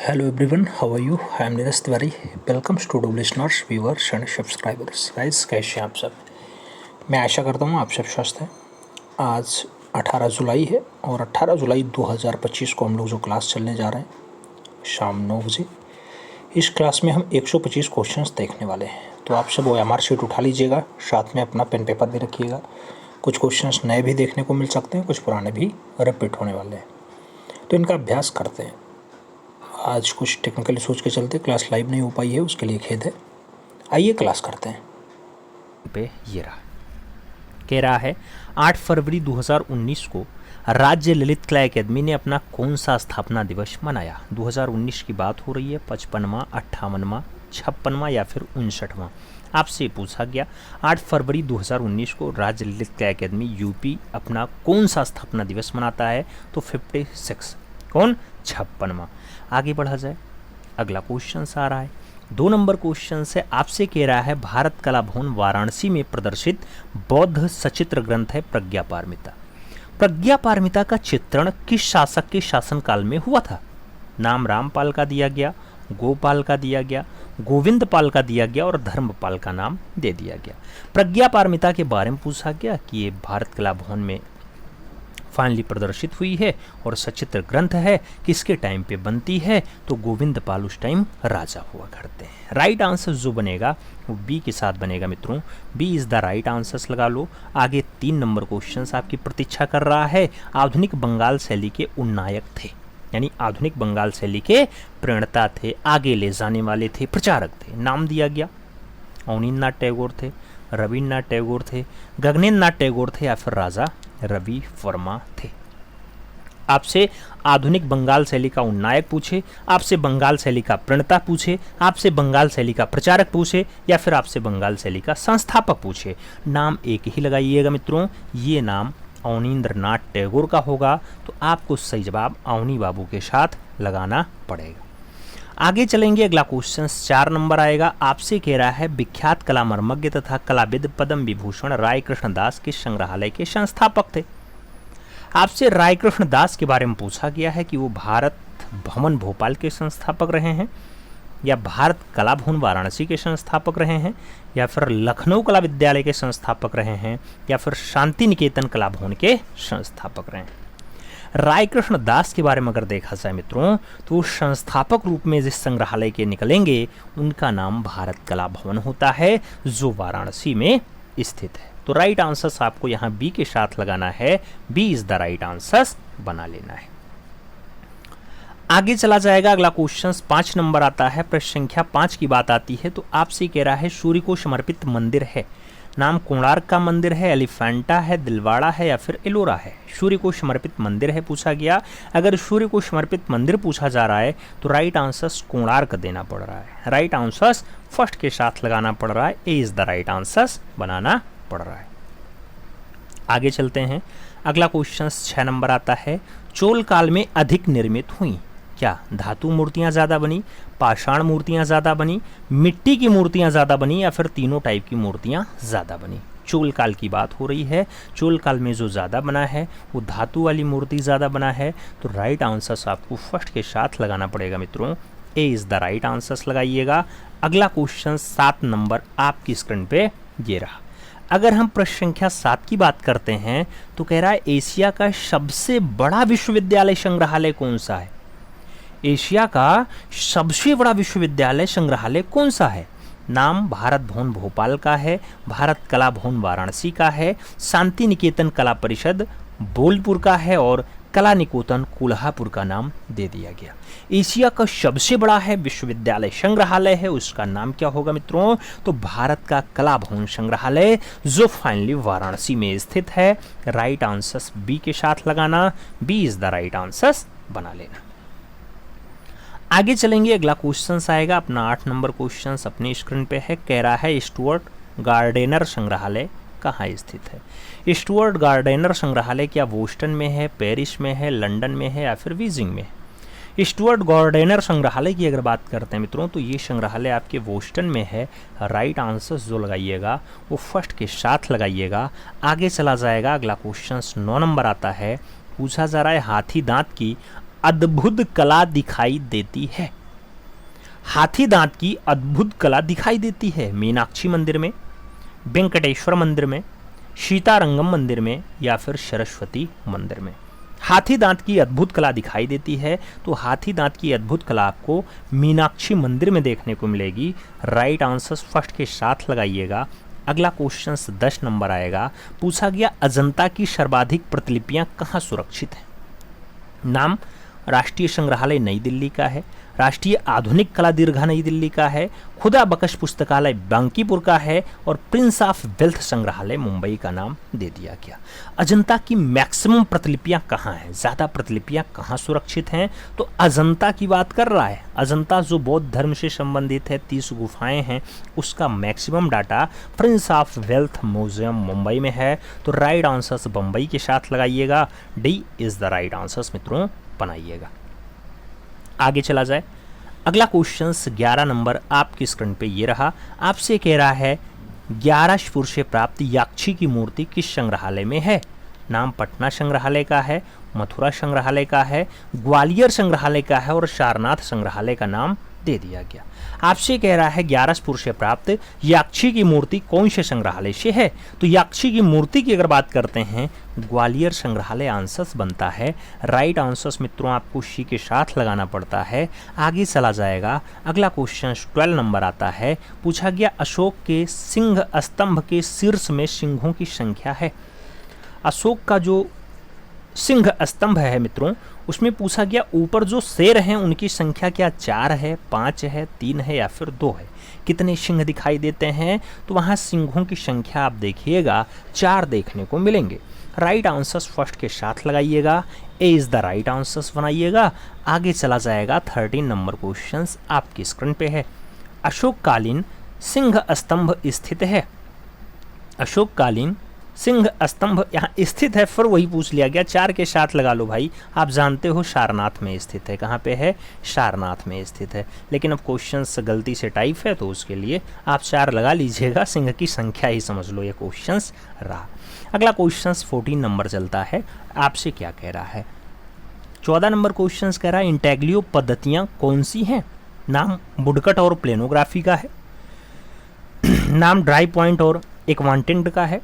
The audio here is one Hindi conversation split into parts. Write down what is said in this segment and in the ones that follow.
Hello everyone, how are you? I am Neeraj Tiwari. Welcome to all listeners, viewers and subscribers. Guys, कैसे हैं आप सब? मैं आशा करता हूँ आप सब स्वस्थ हैं। आज 18 जुलाई है और 18 जुलाई 2025 को हम लोग जो क्लास चलने जा रहे हैं शाम 9 बजे, इस क्लास में हम 125 क्वेश्चंस देखने वाले हैं। तो आप सब OMR शीट उठा लीजिएगा, साथ में अपना पेन पेपर भी रखिएगा। कुछ क्वेश्चंस नए भी देखने को मिल सकते हैं, कुछ पुराने भी रिपीट होने वाले हैं, तो इनका अभ्यास करते हैं। आज कुछ टेक्निकल सोच के चलते क्लास लाइव नहीं हो पाई है, उसके लिए खेद है। आइए क्लास करते हैं। पे ये रहा कह रहा है 8 फरवरी 2019 को राज्य ललित कला अकादमी ने अपना कौन सा स्थापना दिवस मनाया। 2019 की बात हो रही है, 55वां, 58वां, 56वां या फिर 59वां। आपसे पूछा गया 8 फरवरी 2019 को राज्य ललित कला अकादमी यूपी अपना कौन सा स्थापना दिवस मनाता है, तो 56 कौन 56वां। आगे बढ़ा जाए, अगला क्वेश्चन आ रहा है 2 नंबर क्वेश्चन से आपसे कह रहा है भारत कला भवन वाराणसी में प्रदर्शित बौद्ध सचित्र ग्रंथ है प्रज्ञा पारमिता। प्रज्ञा पारमिता का चित्रण किस शासक के शासनकाल में हुआ था। नाम रामपाल का दिया गया, गोपाल का दिया गया, गोविंद पाल का दिया गया और धर्मपाल का नाम दे दिया गया। प्रज्ञा पारमिता के बारे में पूछा गया कि ये भारत कला भवन में फाइनली प्रदर्शित हुई है और सचित्र ग्रंथ है, किसके टाइम पे बनती है, तो गोविंद पाल उस टाइम राजा हुआ करते हैं। राइट आंसर जो बनेगा वो बी के साथ बनेगा मित्रों, B is the right answer लगा लो। आगे 3 नंबर क्वेश्चन आपकी प्रतीक्षा कर रहा है। आधुनिक बंगाल शैली के उन्नायक थे, यानी आधुनिक बंगाल शैली के प्रणेता थे, आगे ले जाने वाले थे, प्रचारक थे। नाम दिया गया अवनीन्द्रनाथ टैगोर थे, रविन्द्रनाथ टैगोर थे, गगनेन्द्रनाथ टैगोर थे या फिर राजा रवि वर्मा थे। आपसे आधुनिक बंगाल शैली का उन्नायक पूछे, आपसे बंगाल शैली का प्रणेता पूछे, आपसे बंगाल शैली का प्रचारक पूछे या फिर आपसे बंगाल शैली का संस्थापक पूछे, नाम एक ही लगाइएगा मित्रों। ये नाम अवनीन्द्रनाथ टैगोर का होगा, तो आपको सही जवाब अवनी बाबू के साथ लगाना पड़ेगा। आगे चलेंगे, अगला क्वेश्चन 4 नंबर आएगा। आपसे कह रहा है विख्यात कला मर्मज्ञ तथा कलाविद पद्म विभूषण राय कृष्ण दास के संग्रहालय के संस्थापक थे। आपसे राय कृष्ण दास के बारे में पूछा गया है कि वो भारत भवन भोपाल के संस्थापक रहे हैं, या भारत कला भवन वाराणसी के संस्थापक रहे हैं, या फिर लखनऊ कला विद्यालय के संस्थापक रहे हैं, या फिर शांति निकेतन कला भवन के संस्थापक रहे हैं। राय कृष्ण दास के बारे में अगर देखा जाए मित्रों, तो संस्थापक रूप में जिस संग्रहालय के निकलेंगे उनका नाम भारत कला भवन होता है, जो वाराणसी में स्थित है। तो राइट आंसर आपको यहाँ बी के साथ लगाना है, B is the right answer बना लेना है। आगे चला जाएगा, अगला क्वेश्चन 5 नंबर आता है। प्रश्न संख्या 5 की बात आती है, तो आपसे कह रहा है सूर्य को समर्पित मंदिर है। नाम कोणार्क का मंदिर है, एलिफेंटा है, दिलवाड़ा है या फिर एलोरा है। सूर्य को समर्पित मंदिर है पूछा गया। अगर सूर्य को समर्पित मंदिर पूछा जा रहा है तो राइट आंसर कोणार्क देना पड़ रहा है। राइट आंसर फर्स्ट के साथ लगाना पड़ रहा है, ए इज द राइट आंसर बनाना पड़ रहा है। आगे चलते हैं, अगला क्वेश्चन 6 नंबर आता है। चोल काल में अधिक निर्मित हुई, क्या धातु मूर्तियां ज़्यादा बनी, पाषाण मूर्तियां ज़्यादा बनी, मिट्टी की मूर्तियां ज़्यादा बनी या फिर तीनों टाइप की मूर्तियां ज़्यादा बनी। चोल काल की बात हो रही है। चोल काल में जो ज़्यादा बना है वो धातु वाली मूर्ति ज़्यादा बना है, तो राइट आंसर आपको फर्स्ट के साथ लगाना पड़ेगा मित्रों, ए इज़ द राइट आंसर लगाइएगा। अगला क्वेश्चन 7 नंबर आपकी स्क्रीन पे ये रहा। अगर हम प्रश्न संख्या 7 की बात करते हैं तो कह रहा है एशिया का सबसे बड़ा विश्वविद्यालय संग्रहालय कौन सा है। एशिया का सबसे बड़ा विश्वविद्यालय संग्रहालय कौन सा है। नाम भारत भवन भोपाल का है, भारत कला भवन वाराणसी का है, शांति निकेतन कला परिषद बोलपुर का है और कला निकेतन कोल्हापुर का नाम दे दिया गया। एशिया का सबसे बड़ा है विश्वविद्यालय संग्रहालय है, उसका नाम क्या होगा मित्रों, तो भारत का कला भवन संग्रहालय, जो फाइनली वाराणसी में स्थित है। राइट आंसर बी के साथ लगाना, B is the right answer बना लेना। आगे चलेंगे, अगला क्वेश्चन आएगा अपना 8 नंबर क्वेश्चन अपनी स्क्रीन पे है। कह रहा है स्टुअर्ट गार्डेनर संग्रहालय कहाँ स्थित है। स्टुअर्ट गार्डेनर संग्रहालय क्या बोस्टन में है, पेरिस में है, लंदन में है या फिर बीजिंग में है। स्टुअर्ट गार्डेनर संग्रहालय की अगर बात करते हैं मित्रों, तो ये संग्रहालय आपके बोस्टन में है। राइट आंसर जो लगाइएगा वो फर्स्ट के साथ लगाइएगा। आगे चला जाएगा, अगला क्वेश्चन 9 नंबर आता है। पूछा जा रहा है हाथी दांत की अद्भुत कला दिखाई देती है? हाथी दांत की अद्भुत कला दिखाई देती है मीनाक्षी मंदिर में, वेंकटेश्वर मंदिर में, सीतारंगम मंदिर में या फिर सरस्वती मंदिर में। हाथी दांत की अद्भुत कला दिखाई देती है तो हाथी दांत की अद्भुत कला आपको मीनाक्षी मंदिर में देखने को मिलेगी। राइट आंसर फर्स्ट के साथ लगाइएगा। अगला क्वेश्चन 10 नंबर आएगा। पूछा गया अजंता की सर्वाधिक प्रतिलिपियां कहाँ सुरक्षित हैं? नाम राष्ट्रीय संग्रहालय नई दिल्ली का है, राष्ट्रीय आधुनिक कला दीर्घा नई दिल्ली का है, खुदा बख्श पुस्तकालय बांकीपुर का है और प्रिंस ऑफ वेल्थ संग्रहालय मुंबई का नाम दे दिया गया। अजंता की मैक्सिमम प्रतिलिपियां कहाँ हैं, ज़्यादा प्रतिलिपियां कहाँ सुरक्षित हैं? तो अजंता की बात कर रहा है। अजंता जो बौद्ध धर्म से संबंधित है, 30 गुफाएं हैं, उसका maximum data Prince of wealth museum Mumbai में है। तो राइट आंसर बम्बई के साथ लगाइएगा। D is the right answer मित्रों, बनाइएगा। आगे चला जाए। अगला क्वेश्चन 11 नंबर आपकी स्क्रीन पे ये रहा। आपसे कह रहा है 11 से प्राप्त याक्षी की मूर्ति किस संग्रहालय में है? नाम पटना संग्रहालय का है, मथुरा संग्रहालय का है, ग्वालियर संग्रहालय का है और सारनाथ संग्रहालय का नाम दे दिया गया। आपसे कह रहा है 11 से प्राप्त याक्षी की मूर्ति कौन से संग्रहालय से है? तो याक्षी की मूर्ति की अगर बात करते हैं ग्वालियर संग्रहालय आंसर बनता है। राइट आंसर मित्रों आपको सी के साथ लगाना पड़ता है। आगे चला जाएगा। अगला क्वेश्चन 12 नंबर आता है। पूछा गया अशोक के सिंह स्तंभ के शीर्ष में सिंहों की संख्या है। अशोक का जो सिंह स्तंभ है मित्रों, उसमें पूछा गया ऊपर जो शेर हैं उनकी संख्या क्या 4 है, 5 है, 3 है या फिर 2 है? कितने सिंह दिखाई देते हैं? तो वहाँ सिंहों की संख्या आप देखिएगा 4 देखने को मिलेंगे। राइट आंसर फर्स्ट के साथ लगाइएगा। ए इज़ द राइट आंसर बनाइएगा। आगे चला जाएगा। 13 नंबर क्वेश्चन आपकी स्क्रीन पे है। अशोककालीन सिंह स्तंभ स्थित है। अशोककालीन सिंह स्तंभ यहाँ स्थित है, फिर वही पूछ लिया गया। 4 के साथ लगा लो भाई। आप जानते हो सारनाथ में स्थित है। कहाँ पे है? सारनाथ में स्थित है। लेकिन अब क्वेश्चंस गलती से टाइप है तो उसके लिए आप 4 लगा लीजिएगा। सिंह की संख्या ही समझ लो ये क्वेश्चंस रहा। अगला क्वेश्चंस 14 नंबर चलता है। आपसे क्या कह रहा है? 14 नंबर क्वेश्चंस कह रहा है इंटेग्लियो पद्धतियाँ कौन सी हैं? नाम वुडकट और प्लेनोग्राफी का है, नाम ड्राई पॉइंट और एक्वांटेंट का है,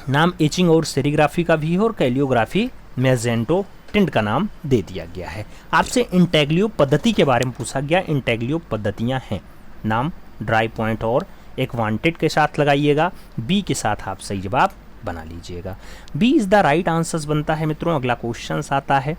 नाम एचिंग और सेरीग्राफी का भी है और कैलियोग्राफी मैजेंटो टिंट का नाम दे दिया गया है। आपसे इंटेग्लियो पद्धति के बारे में पूछा गया। इंटेग्लियो पद्धतियां हैं, नाम ड्राई पॉइंट और एक्वांटेड के साथ लगाइएगा। बी के साथ आप सही जवाब बना लीजिएगा। B is the right answer बनता है मित्रों। अगला क्वेश्चन आता है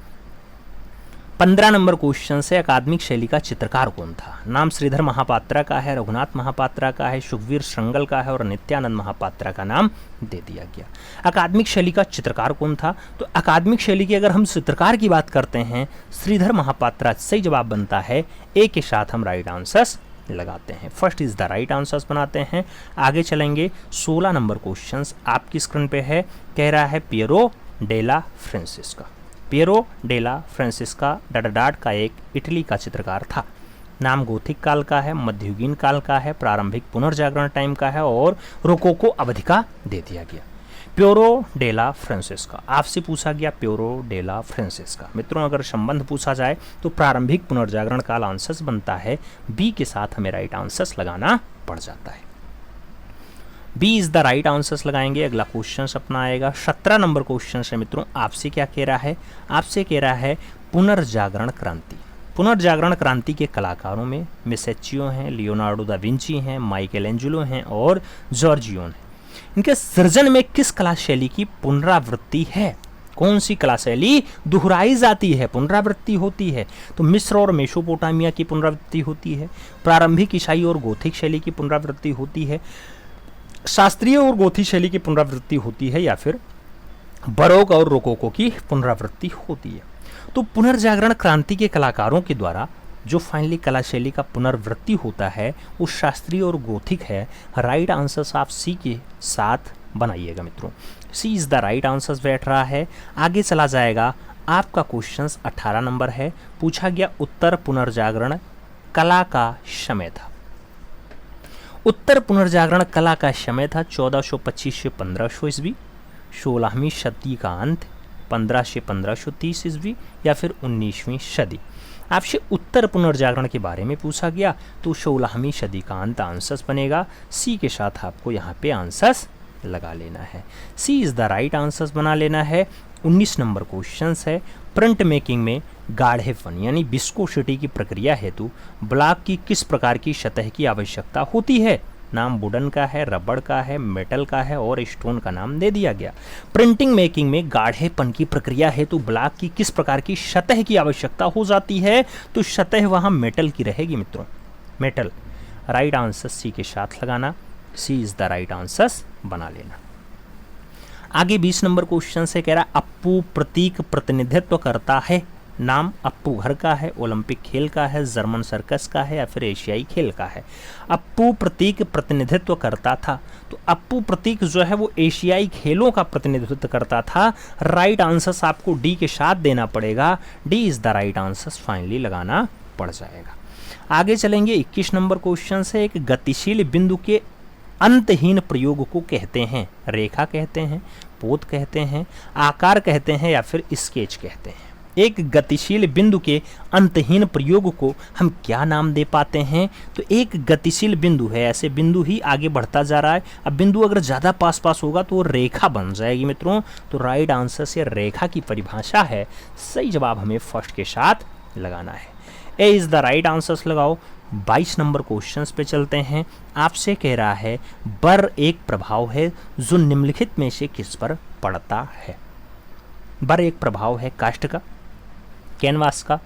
15 नंबर क्वेश्चन से अकादमिक शैली का चित्रकार कौन था? नाम श्रीधर महापात्रा का है, रघुनाथ महापात्रा का है, सुखवीर श्रृंगल का है और नित्यानंद महापात्रा का नाम दे दिया गया। अकादमिक शैली का चित्रकार कौन था? तो अकादमिक शैली की अगर हम चित्रकार की बात करते हैं श्रीधर महापात्रा सही जवाब बनता है। ए के साथ हम राइट आंसर्स लगाते हैं। First is the right answers बनाते हैं। आगे चलेंगे। 16 नंबर क्वेश्चन आपकी स्क्रीन पे है। कह रहा है Piro della Francesca. Piro della Francesca डाडाडाड का एक इटली का चित्रकार था। नाम गोथिक काल का है, मध्ययुगीन काल का है, प्रारंभिक पुनर्जागरण टाइम का है और रोकोको अवधि का दे दिया गया। पियरो डेला फ्रांसिस्का आपसे पूछा गया। पियरो डेला फ्रांसिस्का मित्रों अगर संबंध पूछा जाए तो प्रारंभिक पुनर्जागरण काल आंसर्स बनता है। बी के साथ हमें राइट आंसर्स लगाना पड़ जाता है। B is the right answers लगाएंगे। अगला क्वेश्चन अपना आएगा 17 नंबर क्वेश्चन है मित्रों। आपसे क्या कह रहा है? आपसे कह रहा है पुनर्जागरण क्रांति। पुनर्जागरण क्रांति के कलाकारों में मेसेचियो हैं, लियोनार्डो दा विंची हैं, माइकल एंजेलो हैं और जॉर्जियो हैं। इनके सृजन में किस कला शैली की पुनरावृत्ति है? कौन सी कला शैली दोहराई जाती है, पुनरावृत्ति होती है? तो मिस्र और मेसोपोटामिया की पुनरावृत्ति होती है, प्रारंभिक ईसाई और गोथिक शैली की पुनरावृत्ति होती है, शास्त्रीय और गोथिक शैली की पुनरावृत्ति होती है या फिर बरोक और रोकोको की पुनरावृत्ति होती है। तो पुनर्जागरण क्रांति के कलाकारों के द्वारा जो फाइनली कला शैली का पुनरावृत्ति होता है वो शास्त्रीय और गोथिक है। राइट आंसर्स आप सी के साथ बनाइएगा मित्रों। सी इज द राइट आंसर्स बैठ रहा है। आगे चला जाएगा। आपका क्वेश्चन 18 नंबर है। पूछा गया उत्तर पुनर्जागरण कला का समय था। उत्तर पुनर्जागरण कला का समय था 1425 से 1500 ईस्वी, 16वीं शताब्दी का अंत, 15 से 1530 ईस्वी या फिर 19वीं सदी। आपसे उत्तर पुनर्जागरण के बारे में पूछा गया तो 16वीं सदी का अंत आंसर बनेगा। सी के साथ आपको यहाँ पे आंसर लगा लेना है। सी इज़ द राइट आंसर बना लेना है। 19 नंबर क्वेश्चन है, प्रिंट मेकिंग में गाढ़ेपन यानी विस्कोसिटी की प्रक्रिया हेतु ब्लॉक की किस प्रकार की सतह की आवश्यकता होती है? नाम वुडन का है, रबड़ का है, मेटल का है और स्टोन का नाम दे दिया गया। प्रिंटिंग मेकिंग में गाढ़ेपन की प्रक्रिया हेतु ब्लॉक की किस प्रकार की सतह की आवश्यकता हो जाती है? तो सतह वहाँ मेटल की रहेगी मित्रों, मेटल। राइट आंसर सी के साथ लगाना, सी इज द राइट आंसर बना लेना। आगे 20 नंबर क्वेश्चन से कह रहा है अप्पू प्रतीक प्रतिनिधित्व करता है। नाम अप्पू घर का है, ओलंपिक खेल का है, जर्मन सर्कस का है या फिर एशियाई खेल का है। अप्पू प्रतीक प्रतिनिधित्व करता था, तो अप्पू प्रतीक जो है वो एशियाई खेलों का प्रतिनिधित्व करता था। राइट आंसर आपको डी के साथ देना पड़ेगा, D is the right answer finally लगाना पड़ जाएगा। आगे चलेंगे 21 नंबर क्वेश्चन से, एक गतिशील बिंदु के अंतहीन प्रयोग को कहते हैं? रेखा कहते हैं, पोत कहते हैं, आकार कहते हैं या फिर स्केच कहते हैं। एक गतिशील बिंदु के अंतहीन प्रयोग को हम क्या नाम दे पाते हैं? तो एक गतिशील बिंदु है, ऐसे बिंदु ही आगे बढ़ता जा रहा है। अब बिंदु अगर ज़्यादा पास पास होगा तो वो रेखा बन जाएगी मित्रों। तो राइट आंसर से रेखा की परिभाषा है, सही जवाब हमें फर्स्ट के साथ लगाना है। ए इज़ द राइट आंसर लगाओ। 22 नंबर क्वेश्चन पे चलते हैं। आपसे कह रहा है बर एक प्रभाव है जो निम्नलिखित में से किस पर पड़ता है? बर एक प्रभाव है काष्ठ का, कैनवास का,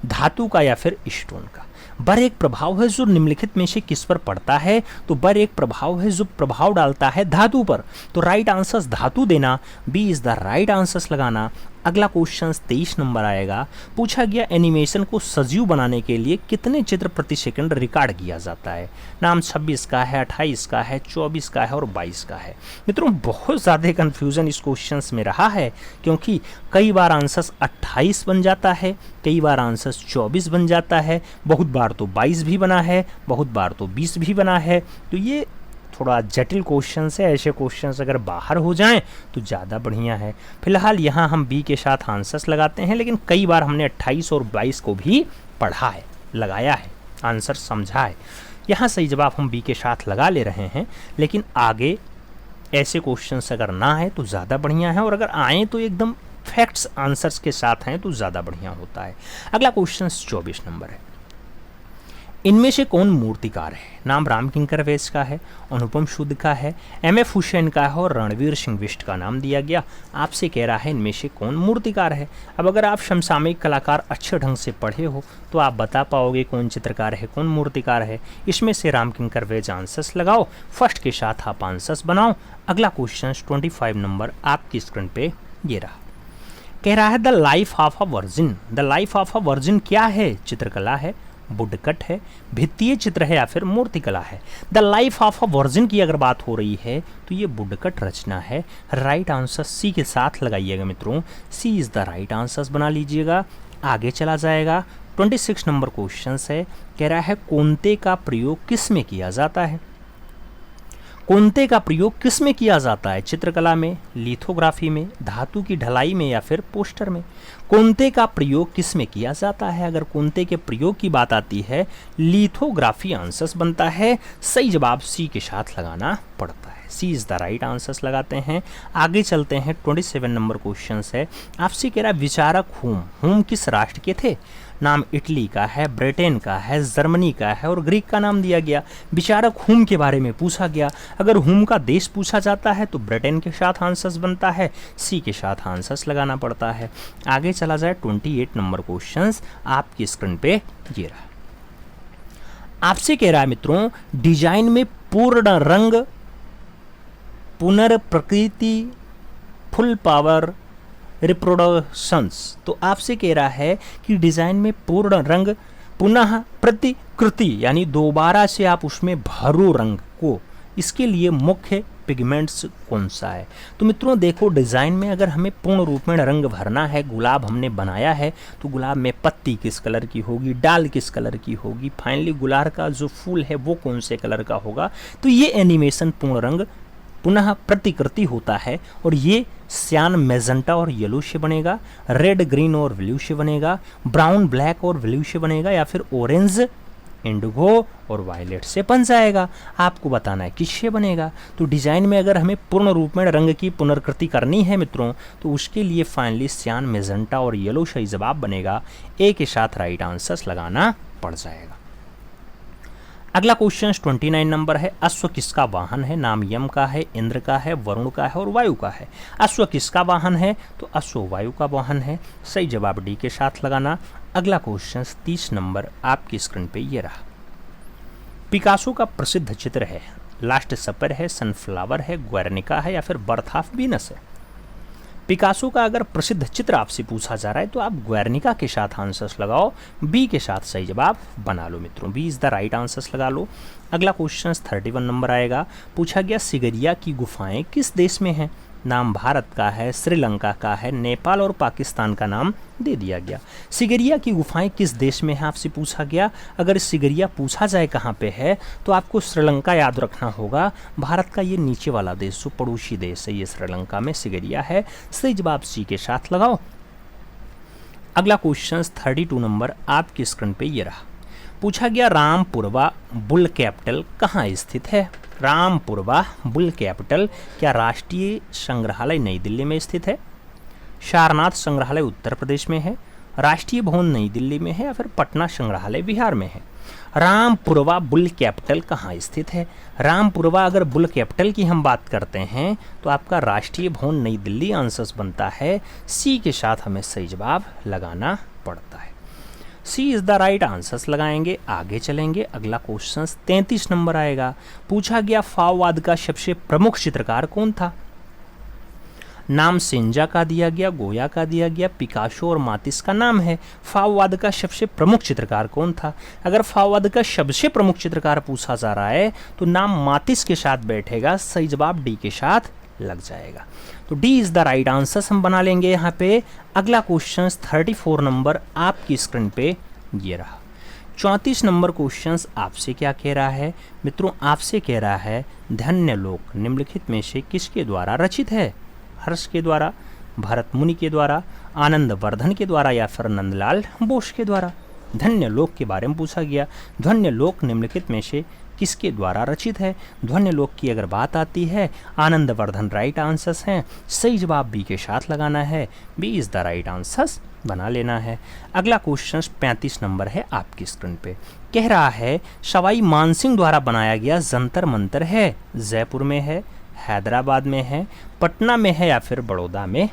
धातु का या फिर स्टोन का। बर एक प्रभाव है जो निम्नलिखित में से किस पर पड़ता है? तो बर एक प्रभाव है जो प्रभाव डालता है धातु पर। तो राइट आंसर धातु देना, B is the right answer लगाना। अगला क्वेश्चन 23 नंबर आएगा। पूछा गया एनिमेशन को सजीव बनाने के लिए कितने चित्र प्रति सेकंड रिकॉर्ड किया जाता है? नाम 26 का है, 28 का है, 24 का है और 22 का है। मित्रों बहुत ज़्यादा कन्फ्यूज़न इस क्वेश्चन में रहा है, क्योंकि कई बार आंसर 28 बन जाता है, कई बार आंसर 24 बन जाता है, बहुत बार तो 22 भी बना है, बहुत बार तो 20 भी बना है। तो ये थोड़ा जटिल क्वेश्चन है, ऐसे क्वेश्चन अगर बाहर हो जाएं तो ज़्यादा बढ़िया है। फिलहाल यहाँ हम बी के साथ आंसर्स लगाते हैं, लेकिन कई बार हमने 28 और 22 को भी पढ़ा है, लगाया है, आंसर समझा है। यहाँ सही जवाब हम बी के साथ लगा ले रहे हैं, लेकिन आगे ऐसे क्वेश्चंस अगर ना आए तो ज़्यादा बढ़िया है, और अगर आएँ तो एकदम फैक्ट्स आंसर्स के साथ हैं तो ज़्यादा बढ़िया होता है। अगला क्वेश्चन 24 नंबर है। इनमें से कौन मूर्तिकार है? नाम रामकिंकर वैस का है, अनुपम सूद का है, एम.एफ. हुसैन का है और रणवीर सिंह बिष्ट का नाम दिया गया। आपसे कह रहा है इनमें से कौन मूर्तिकार है। अब अगर आप समसामयिक कलाकार अच्छे ढंग से पढ़े हो तो आप बता पाओगे कौन चित्रकार है, कौन मूर्तिकार है। इसमें से रामकिंकर वैस आंसर्स लगाओ, फर्स्ट के साथ आप आंसर्स बनाओ। अगला क्वेश्चन 25 नंबर आपकी स्क्रीन पे ये रहा। कह रहा है the life of a virgin. The life of a virgin क्या है? चित्रकला है, वुडकट है, भित्तीय चित्र है या फिर मूर्तिकला है। The life of a virgin की अगर बात हो रही है तो ये वुडकट रचना है। राइट आंसर सी के साथ लगाइएगा मित्रों, सी इज द राइट आंसर बना लीजिएगा। आगे चला जाएगा 26 नंबर क्वेश्चन है। कह रहा है कोंते का प्रयोग किस में किया जाता है? कोंते का प्रयोग किस में किया जाता है? चित्रकला में, लिथोग्राफी में, धातु की ढलाई में या फिर पोस्टर में। कोंते का प्रयोग किस में किया जाता है? अगर कोंते के प्रयोग की बात आती है, लिथोग्राफी आंसर्स बनता है। सही जवाब सी के साथ लगाना पड़ता है, सी इज द राइट आंसर्स लगाते हैं। आगे चलते हैं 27 नंबर क्वेश्चन है। आपसे कह रहा विचारक हुम किस राष्ट्र के थे? नाम इटली का है, ब्रिटेन का है, जर्मनी का है और ग्रीक का नाम दिया गया। विचारक हुम के बारे में पूछा गया। अगर हुम का देश पूछा जाता है तो ब्रिटेन के साथ आंसर्स बनता है, सी के साथ आंसर्स लगाना पड़ता है। आगे चला जाए 28 नंबर क्वेश्चन आपकी स्क्रीन पे ये रहा। आपसे कह रहा है मित्रों डिजाइन में पूर्ण रंग, पुनर्प्रकृति, फुल पावर, रिप्रोडक्शंस। तो आपसे कह रहा है कि डिज़ाइन में पूर्ण रंग, पुनः प्रतिकृति यानी दोबारा से आप उसमें भरो रंग को, इसके लिए मुख्य पिगमेंट्स कौन सा है? तो मित्रों देखो डिज़ाइन में अगर हमें पूर्ण रूप में रंग भरना है, गुलाब हमने बनाया है तो गुलाब में पत्ती किस कलर की होगी, डाल किस कलर की होगी, फाइनली गुलाब का जो फूल है वो कौन से कलर का होगा। तो ये एनिमेशन पूर्ण रंग पुनः प्रतिकृति होता है और ये सियान मेजेंटा और येलो से बनेगा, रेड ग्रीन और ब्लू से बनेगा, ब्राउन ब्लैक और ब्लू से बनेगा, या फिर ऑरेंज इंडिगो और वायलेट से बन जाएगा। आपको बताना है किससे बनेगा। तो डिजाइन में अगर हमें पूर्ण रूप में रंग की पुनर्कृति करनी है मित्रों, तो उसके लिए फाइनली सियान मेजेंटा और येलो सही जवाब बनेगा। ए के साथ राइट आंसर्स लगाना पड़ जाएगा। अगला क्वेश्चन 29 नंबर है। अश्व किसका वाहन है? नाम यम का है, इंद्र का है, वरुण का है और वायु का है। अश्व किसका वाहन है? तो अश्व वायु का वाहन है। सही जवाब डी के साथ लगाना। अगला क्वेश्चन 30 नंबर आपकी स्क्रीन पे ये रहा। पिकासो का प्रसिद्ध चित्र है, लास्ट सपर है, सनफ्लावर है, ग्वेर्निका है या फिर बर्थ ऑफ वीनस है। पिकासो का अगर प्रसिद्ध चित्र आपसे पूछा जा रहा है तो आप ग्वेर्निका के साथ आंसर्स लगाओ, बी के साथ सही जवाब बना लो मित्रों। B is the right answers लगा लो। अगला क्वेश्चन 31 नंबर आएगा। पूछा गया सिगरिया की गुफाएं किस देश में हैं? नाम भारत का है, श्रीलंका का है, नेपाल और पाकिस्तान का नाम दे दिया गया। सिगरिया की गुफाएं किस देश में है आपसे पूछा गया। अगर सिगरिया पूछा जाए कहाँ पे है तो आपको श्रीलंका याद रखना होगा। भारत का ये नीचे वाला देश जो पड़ोसी देश है, ये श्रीलंका में सिगरिया है। सही जवाब सी के साथ लगाओ। अगला क्वेश्चन 32 नंबर आपकी स्क्रीन पे ये रहा। पूछा गया रामपुरवा बुल कैपिटल कहाँ स्थित है? रामपुरवा बुल कैपिटल क्या राष्ट्रीय संग्रहालय नई दिल्ली में स्थित है, सारनाथ संग्रहालय उत्तर प्रदेश में है, राष्ट्रीय भवन नई दिल्ली में है या फिर पटना संग्रहालय बिहार में है? रामपुरवा बुल कैपिटल कहाँ स्थित है? रामपुरवा अगर बुल कैपिटल की हम बात करते हैं तो आपका राष्ट्रीय भवन नई दिल्ली आंसर्स बनता है। सी के साथ हमें सही जवाब लगाना पड़ता है। सी इज द राइट आंसर्स लगाएंगे, आगे चलेंगे। अगला क्वेश्चन 33 नंबर आएगा। पूछा गया फाववाद का सबसे प्रमुख चित्रकार कौन था? नाम सेंजा का दिया गया, गोया का दिया गया, पिकासो और मातिस का नाम है। फाववाद का सबसे प्रमुख चित्रकार कौन था? अगर फाववाद का सबसे प्रमुख चित्रकार पूछा जा रहा है तो नाम मातिस के साथ बैठेगा। सही जवाब डी के साथ लग जाएगा। तो D is the right answer हम बना लेंगे यहाँ पे। अगला क्वेश्चन 34 नंबर आपकी स्क्रीन पे ये रहा। 34 नंबर क्वेश्चन आपसे क्या कह रहा है मित्रों? आपसे कह रहा है धन्य लोक निम्नलिखित में से किसके द्वारा रचित है? हर्ष के द्वारा, भरत मुनि के द्वारा, आनंद वर्धन के द्वारा या फिर नंदलाल बोस के द्वारा? धन्य लोक के बारे में पूछा गया। धन्य लोक निम्नलिखित में से किसके द्वारा रचित है? ध्वन्य लोक की अगर बात आती है आनंद वर्धन राइट आंसर्स हैं। सही जवाब बी के साथ लगाना है। B is the right answers बना लेना है। अगला क्वेश्चन 35 नंबर है आपकी स्क्रीन पे। कह रहा है सवाई मानसिंह द्वारा बनाया गया जंतर मंतर है, जयपुर में है, हैदराबाद में है, पटना में है या फिर बड़ौदा में?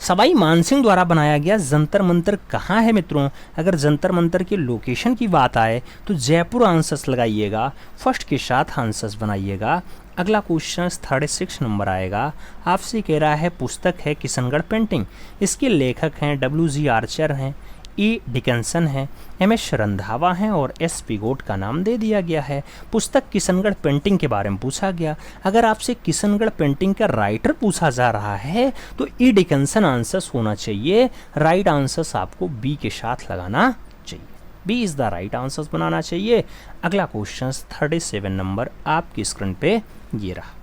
सवाई मानसिंह द्वारा बनाया गया जंतर मंतर कहाँ है मित्रों? अगर जंतर मंतर के लोकेशन की बात आए तो जयपुर आंसर्स लगाइएगा, फर्स्ट के साथ आंसर्स बनाइएगा। अगला क्वेश्चन 36 नंबर आएगा। आपसे कह रहा है पुस्तक है किशनगढ़ पेंटिंग, इसके लेखक हैं WG आर्चर हैं, ई डिकेंसन है, MS रंधावा हैं और S पिगोट का नाम दे दिया गया है। पुस्तक किशनगढ़ पेंटिंग के बारे में पूछा गया। अगर आपसे किशनगढ़ पेंटिंग का राइटर पूछा जा रहा है तो ई डिकेंसन आंसर्स होना चाहिए। राइट आंसर्स आपको बी के साथ लगाना चाहिए। B is the right answers बनाना चाहिए। अगला क्वेश्चन 37 नंबर आपकी स्क्रीन पे ये रहा।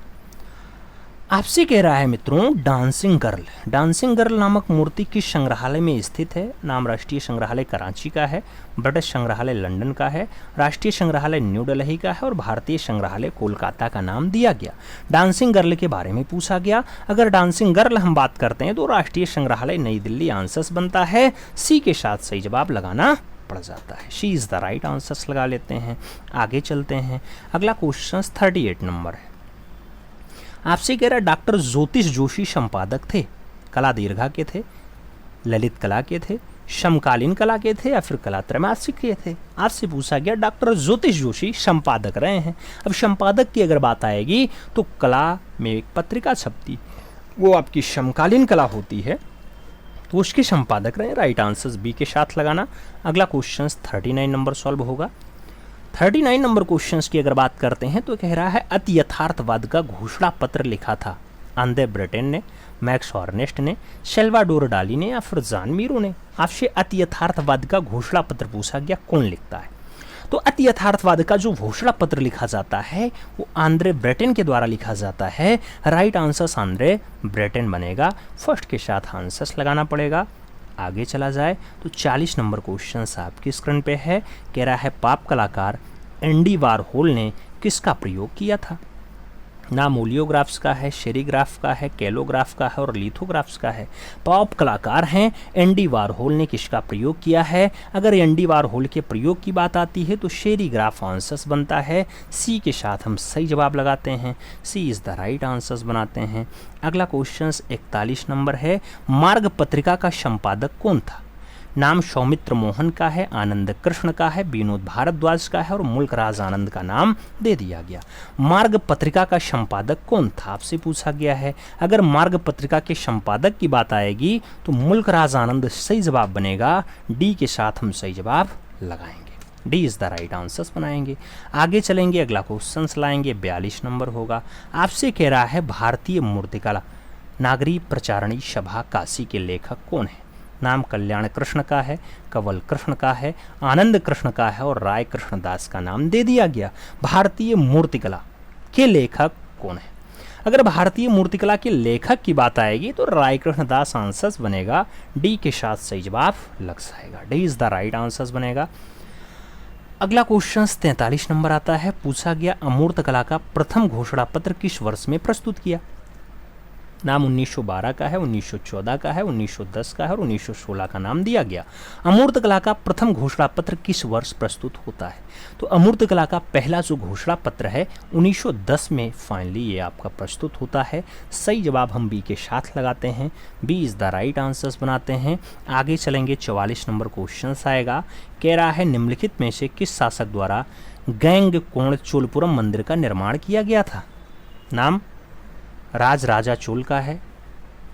आपसे कह रहा है मित्रों डांसिंग गर्ल नामक मूर्ति किस संग्रहालय में स्थित है? नाम राष्ट्रीय संग्रहालय कराची का है, ब्रिटिश संग्रहालय लंदन का है, राष्ट्रीय संग्रहालय न्यू दिल्ली का है और भारतीय संग्रहालय कोलकाता का नाम दिया गया। डांसिंग गर्ल के बारे में पूछा गया। अगर डांसिंग गर्ल हम बात करते हैं तो राष्ट्रीय संग्रहालय नई दिल्ली आंसर्स बनता है। सी के साथ सही जवाब लगाना पड़ जाता है। She is the right answers लगा लेते हैं, आगे चलते हैं। अगला क्वेश्चन 38 नंबर है। आपसे कह रहा डॉक्टर ज्योतिष जोशी संपादक थे, कला दीर्घा के थे, ललित कला के थे, समकालीन कला के थे या फिर कला त्रैमासिक के थे? आपसे पूछा गया डॉक्टर ज्योतिष जोशी संपादक रहे हैं। अब संपादक की अगर बात आएगी तो कला में एक पत्रिका छपती, वो आपकी समकालीन कला होती है, तो उसके संपादक रहे। राइट आंसर्स बी के साथ लगाना। अगला क्वेश्चन 39 नंबर सॉल्व होगा। 39 नंबर क्वेश्चंस की अगर बात करते हैं तो कह रहा है अति यथार्थवाद का घोषणा पत्र लिखा था आंद्रे ब्रेटेन ने, मैक्स हॉर्नेस्ट ने, सल्वाडोर डाली ने या फिर जॉन मीरो ने? आपसे अति यथार्थवाद का घोषणा पत्र पूछा गया, कौन लिखता है? तो अति यथार्थवाद का जो घोषणा पत्र लिखा जाता है वो आंद्रे ब्रेटन के द्वारा लिखा जाता है। राइट आंसर आंद्रे ब्रेटन बनेगा। फर्स्ट के साथ आंसर्स लगाना पड़ेगा। आगे चला जाए तो 40 नंबर क्वेश्चन आपकी स्क्रीन पे है। कह रहा है पॉप कलाकार एंडी वारहोल ने किसका प्रयोग किया था। नाम ओलियोग्राफ्स का है, शेरीग्राफ का है, कैलोग्राफ का है और लिथोग्राफ्स का है। पॉप कलाकार हैं एंडी वारहोल ने किसका प्रयोग किया है। अगर एंडी वारहोल के प्रयोग की बात आती है तो शेरीग्राफ आंसर्स बनता है। सी के साथ हम सही जवाब लगाते हैं। सी इज़ द राइट आंसर्स बनाते हैं। अगला क्वेश्चन 41 नंबर है। मार्ग पत्रिका का संपादक कौन था। नाम सौमित्र मोहन का है, आनंद कृष्ण का है, विनोद भारद्वाज का है और मुल्कराज आनंद का नाम दे दिया गया। मार्ग पत्रिका का संपादक कौन था आपसे पूछा गया है। अगर मार्ग पत्रिका के संपादक की बात आएगी तो मुल्कराज आनंद सही जवाब बनेगा। डी के साथ हम सही जवाब लगाएंगे। D is the right answers बनाएंगे। आगे चलेंगे, अगला क्वेश्चन लाएंगे। 42 नंबर होगा। आपसे कह रहा है भारतीय मूर्तिकला नागरी प्रचारणी सभा काशी के लेखक कौन है। नाम कल्याण कृष्ण का है, कंवल कृष्ण का है, आनंद कृष्ण का है और राय कृष्णदास का नाम दे दिया गया। भारतीय मूर्तिकला के लेखक कौन है। अगर भारतीय मूर्तिकला के लेखक की बात आएगी तो राय कृष्णदास आंसर्स बनेगा। डी के साथ सही जवाब लग जाएगा। D is the right answers बनेगा। अगला क्वेश्चन 43 नंबर आता है। पूछा गया अमूर्त कला का प्रथम घोषणा पत्र किस वर्ष में प्रस्तुत किया। नाम 1912 का है, 1914 का है, 1910 का है और 1916 का नाम दिया गया। अमूर्त कला का प्रथम घोषणा पत्र किस वर्ष प्रस्तुत होता है। तो अमूर्त कला का पहला जो घोषणा पत्र है 1910 में फाइनली ये आपका प्रस्तुत होता है। सही जवाब हम बी के साथ लगाते हैं। B is the right answers बनाते हैं। आगे चलेंगे, 44 नंबर क्वेश्चन आएगा। कह रहा है निम्नलिखित में से किस शासक द्वारा गैंग कोण चोलपुरम मंदिर का निर्माण किया गया था। नाम राज राजा चोल का है,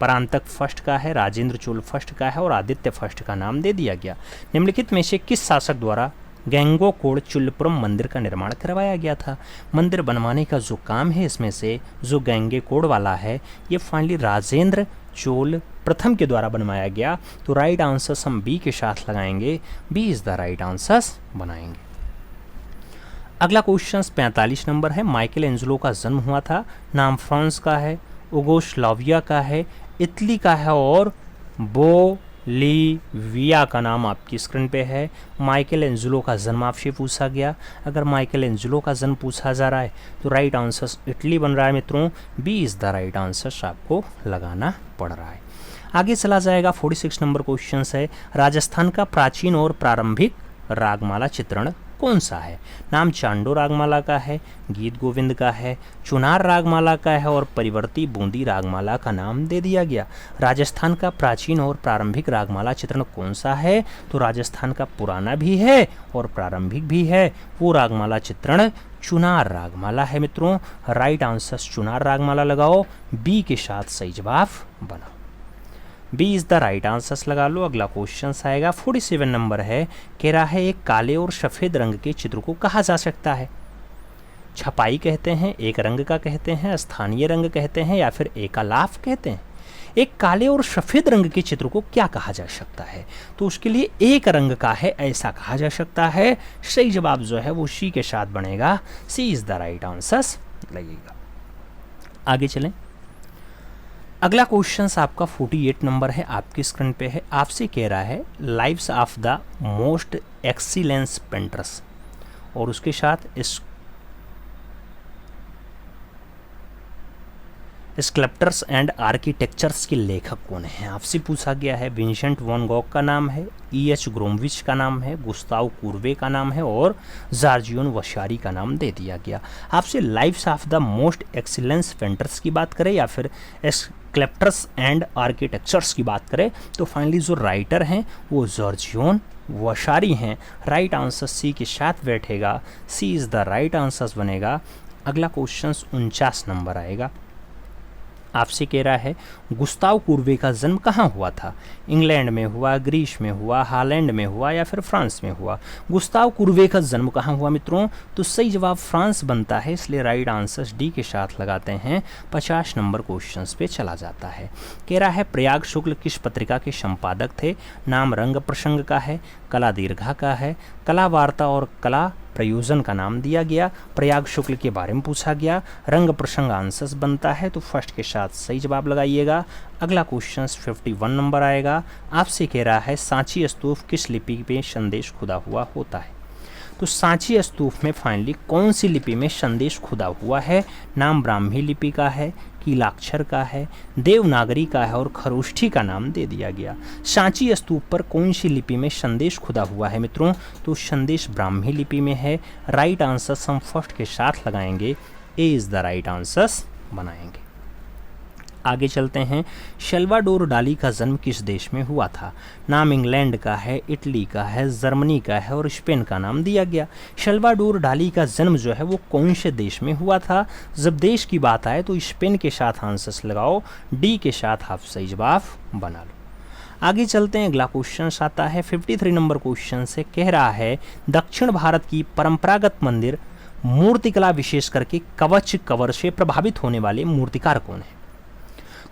परांतक फर्स्ट का है, राजेंद्र चोल फर्स्ट का है और आदित्य फर्स्ट का नाम दे दिया गया। निम्नलिखित में से किस शासक द्वारा गैंगोकोड चोलपुरम मंदिर का निर्माण करवाया गया था। मंदिर बनवाने का जो काम है इसमें से जो गैंगेकोड वाला है ये फाइनली राजेंद्र चोल प्रथम के द्वारा बनवाया गया। तो राइट आंसर्स हम बी के साथ लगाएंगे। B is the right answers बनाएंगे। अगला क्वेश्चन 45 नंबर है। माइकल एंजेलो का जन्म हुआ था। नाम फ्रांस का है, युगोस्लाविया का है, इटली का है और बोलीविया का नाम आपकी स्क्रीन पे है। माइकल एंजेलो का जन्म आपसे पूछा गया। अगर माइकल एंजेलो का जन्म पूछा जा रहा है तो राइट आंसर इटली बन रहा है मित्रों। B is the right answer आपको लगाना पड़ रहा है। आगे चला जाएगा, 46 नंबर क्वेश्चन है। राजस्थान का प्राचीन और प्रारंभिक रागमाला चित्रण कौन सा है। नाम चांडो रागमाला का है, गीत गोविंद का है, चुनार रागमाला का है और परिवर्ती बूंदी रागमाला का नाम दे दिया गया। राजस्थान का प्राचीन और प्रारंभिक रागमाला चित्रण कौन सा है। तो राजस्थान का पुराना भी है और प्रारंभिक भी है। वो रागमाला चित्रण चुनार रागमाला है मित्रों। राइट आंसर चुनार रागमाला लगाओ। बी के साथ सही जवाब बनाओ। B is the right answers लगा लो। अगला क्वेश्चन आएगा, 47 नंबर है। कह रहा है एक काले और सफ़ेद रंग के चित्र को कहा जा सकता है। छपाई कहते हैं, एक रंग का कहते हैं, स्थानीय रंग कहते हैं या फिर एकालाफ कहते हैं। एक काले और सफ़ेद रंग के चित्र को क्या कहा जा सकता है। तो उसके लिए एक रंग का है ऐसा कहा जा सकता है। सही जवाब जो है वो सी के साथ बनेगा। सी इज़ द राइट आंसर्स लगेगा। आगे चलें, अगला क्वेश्चन आपका 48 नंबर है, आपकी स्क्रीन पे है। आपसे कह रहा है lives of the most excellence painters और उसके साथ स्कल्प्टर्स एंड आर्किटेक्चर्स के लेखक कौन है। आपसे पूछा गया है। विंसेंट वैन गॉग का नाम है, E.H. ग्रोमविच का नाम है, गुस्ताव कुर्वे का नाम है और जॉर्जियो वाशारी का नाम दे दिया गया। आपसे lives of the most excellence painters की बात करें या फिर स्कल्प्टर्स एंड आर्किटेक्चर्स की बात करें तो फाइनली जो राइटर हैं वो जॉर्जियो वाशारी हैं। राइट आंसर सी के साथ बैठेगा। सी इज़ द राइट आंसर बनेगा। अगला क्वेश्चन 49 नंबर आएगा। आपसे कह रहा है गुस्ताव कुर्वे का जन्म कहाँ हुआ था। इंग्लैंड में हुआ, ग्रीस में हुआ, हॉलैंड में हुआ या फिर फ्रांस में हुआ। गुस्ताव कुर्वे का जन्म कहाँ हुआ मित्रों। तो सही जवाब फ्रांस बनता है, इसलिए राइट आंसर डी के साथ लगाते हैं। 50 नंबर क्वेश्चन पे चला जाता है। कह रहा है प्रयाग शुक्ल किस पत्रिका के संपादक थे। नाम रंग प्रसंग का है, कला दीर्घा का है, कला वार्ता और कला प्रयोजन का नाम दिया गया, प्रयाग शुक्ल के बारे में पूछा गया, रंग प्रसंग आंसर्स बनता है, तो फर्स्ट के साथ सही जवाब लगाइएगा। अगला क्वेश्चन 51 नंबर आएगा, आपसे कह रहा है सांची स्तूप किस लिपि में संदेश खुदा हुआ होता है। तो सांची स्तूप में फाइनली कौन सी लिपि में संदेश खुदा हुआ है, नाम ब्राह्मी लिपि का है, कीलाक्षर का है, देवनागरी का है और खरोष्ठी का नाम दे दिया गया। सांची स्तूप पर कौन सी लिपि में संदेश खुदा हुआ है मित्रों, तो संदेश ब्राह्मी लिपि में है। राइट आंसर हम फर्स्ट के साथ लगाएंगे, ए इज द राइट आंसर बनाएंगे। आगे चलते हैं, सल्वाडोर डाली का जन्म किस देश में हुआ था, नाम इंग्लैंड का है, इटली का है, जर्मनी का है और स्पेन का नाम दिया गया। सल्वाडोर डाली का जन्म जो है वो कौन से देश में हुआ था, जब देश की बात आए तो स्पेन के साथ आंसर्स लगाओ, डी के साथ आप सही जवाब बना लो। आगे चलते हैं, अगला क्वेश्चन आता है 53 नंबर क्वेश्चन से, कह रहा है दक्षिण भारत की परंपरागत मंदिर मूर्तिकला विशेष करके कवच कवर से प्रभावित होने वाले मूर्तिकार कौन है।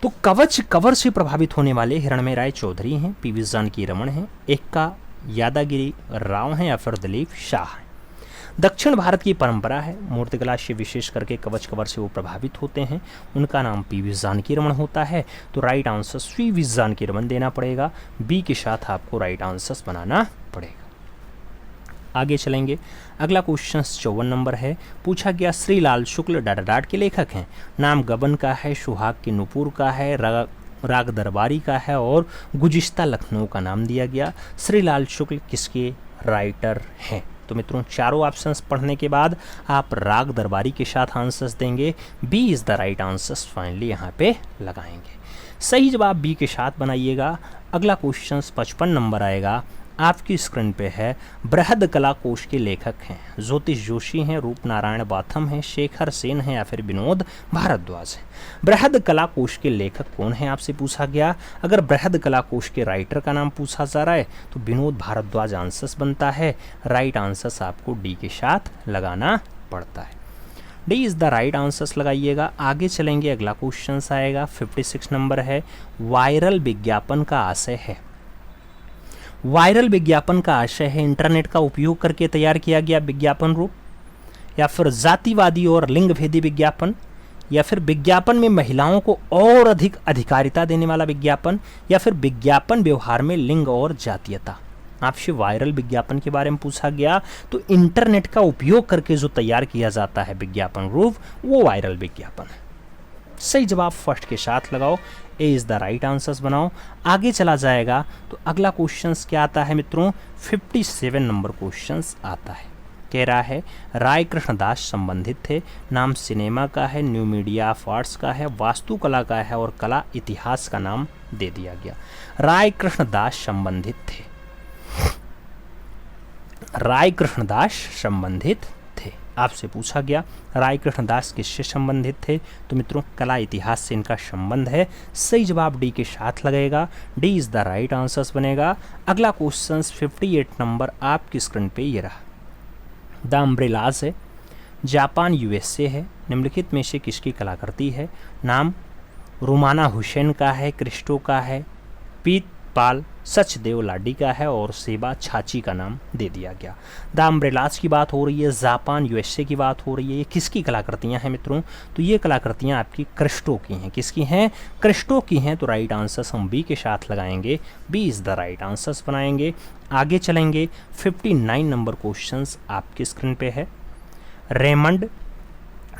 तो कवच कवर से प्रभावित होने वाले हिरणमय राय चौधरी हैं, पी.वी. जानकी रमन हैं, एक्का यादागिरी राव हैं या फिर दिलीप शाह हैं। दक्षिण भारत की परंपरा है, मूर्तिकला से विशेष करके कवच कवर से वो प्रभावित होते हैं, उनका नाम पी.वी. जानकी रमन होता है। तो राइट आंसर पी.वी. जानकी रमन देना पड़ेगा, बी के साथ आपको राइट आंसर्स बनाना पड़ेगा। आगे चलेंगे, अगला क्वेश्चन 54 नंबर है, पूछा गया श्रीलाल शुक्ल डाट के लेखक हैं, नाम गबन का है, सुहाग के नुपुर का है, राग दरबारी का है और गुजिश्ता लखनऊ का नाम दिया गया। श्रीलाल शुक्ल किसके राइटर हैं, तो मित्रों चारों ऑप्शंस पढ़ने के बाद आप राग दरबारी के साथ आंसर्स देंगे, B is the right answers finally यहाँ पे लगाएंगे। सही जवाब बी के साथ बनाइएगा। अगला क्वेश्चन 55 नंबर आएगा, आपकी स्क्रीन पे है, बृहद कला कोश के लेखक हैं, ज्योतिष जोशी हैं, रूप नारायण बाथम हैं, शेखर सेन हैं या फिर विनोद भारद्वाज हैं। बृहद कला कोश के लेखक कौन है आपसे पूछा गया। अगर बृहद कला कोश के राइटर का नाम पूछा जा रहा है तो विनोद भारद्वाज आंसर्स बनता है, राइट आंसर्स आपको डी के साथ लगाना पड़ता है, D is the right answers लगाइएगा। आगे चलेंगे, अगला क्वेश्चन आएगा 56 नंबर है, वायरल विज्ञापन का आशय है। वायरल विज्ञापन का आशय है इंटरनेट का उपयोग करके तैयार किया गया विज्ञापन रूप, या फिर जातिवादी और लिंग भेदी विज्ञापन, या फिर विज्ञापन में महिलाओं को और अधिक अधिकारिता देने वाला विज्ञापन, या फिर विज्ञापन व्यवहार में लिंग और जातीयता। आपसे वायरल विज्ञापन के बारे में पूछा गया तो इंटरनेट का उपयोग करके जो तैयार किया जाता है विज्ञापन रूप, वो वायरल विज्ञापन है। सही जवाब फर्स्ट के साथ लगाओ, ए इज़ द राइट आंसर्स बनाओ। आगे चला जाएगा तो अगला क्वेश्चंस क्या आता है मित्रों, 57 नंबर क्वेश्चंस आता है, कह रहा है राय कृष्णदास संबंधित थे, नाम सिनेमा का है, न्यू मीडिया ऑफ आर्ट्स का है, वास्तुकला का है और कला इतिहास का नाम दे दिया गया। राय कृष्णदास संबंधित थे, राय कृष्णदास संबंधित थे, आपसे पूछा गया राय कृष्णदास किससे संबंधित थे, तो मित्रों कला इतिहास से इनका संबंध है। सही जवाब डी के साथ लगेगा, D is the right answers बनेगा। अगला क्वेश्चन 58 नंबर आपकी स्क्रीन पे ये रहा, द अम्ब्रेलाज है, जापान यूएसए है, निम्नलिखित में से किसकी कलाकृति है, नाम रुमाना हुसैन का है, क्रिस्टो का है, पीत पाल सचदेव लाडी का है और सेबा छाची का नाम दे दिया गया। द अम्ब्रेलाज की बात हो रही है, जापान यूएसए की बात हो रही है, ये किसकी कलाकृतियां हैं मित्रों, तो ये कलाकृतियां आपकी क्रिस्टो की हैं। किसकी हैं, क्रिस्टो की हैं, तो राइट आंसर्स हम बी के साथ लगाएंगे, B is the right answers बनाएंगे। आगे चलेंगे, 59 नंबर क्वेश्चंस आपकी स्क्रीन पे है, रेमंड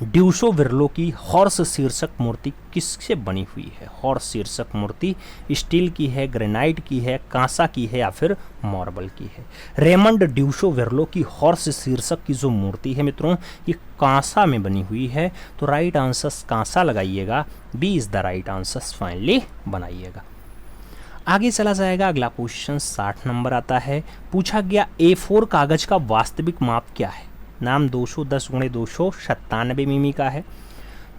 ड्यूशो विरलो की हॉर्स शीर्षक मूर्ति किससे बनी हुई है। हॉर्स शीर्षक मूर्ति स्टील की है, ग्रेनाइट की है, कांसा की है या फिर मार्बल की है। रेमंड ड्यूशो विरलो की हॉर्स शीर्षक की जो मूर्ति है मित्रों, ये कांसा में बनी हुई है, तो राइट आंसर्स कांसा लगाइएगा, B is the right answers finally बनाइएगा। आगे चला जाएगा, अगला क्वेश्चन 60 नंबर आता है, पूछा गया A4 कागज का वास्तविक माप क्या है, नाम 210 × 297 मिमी का है,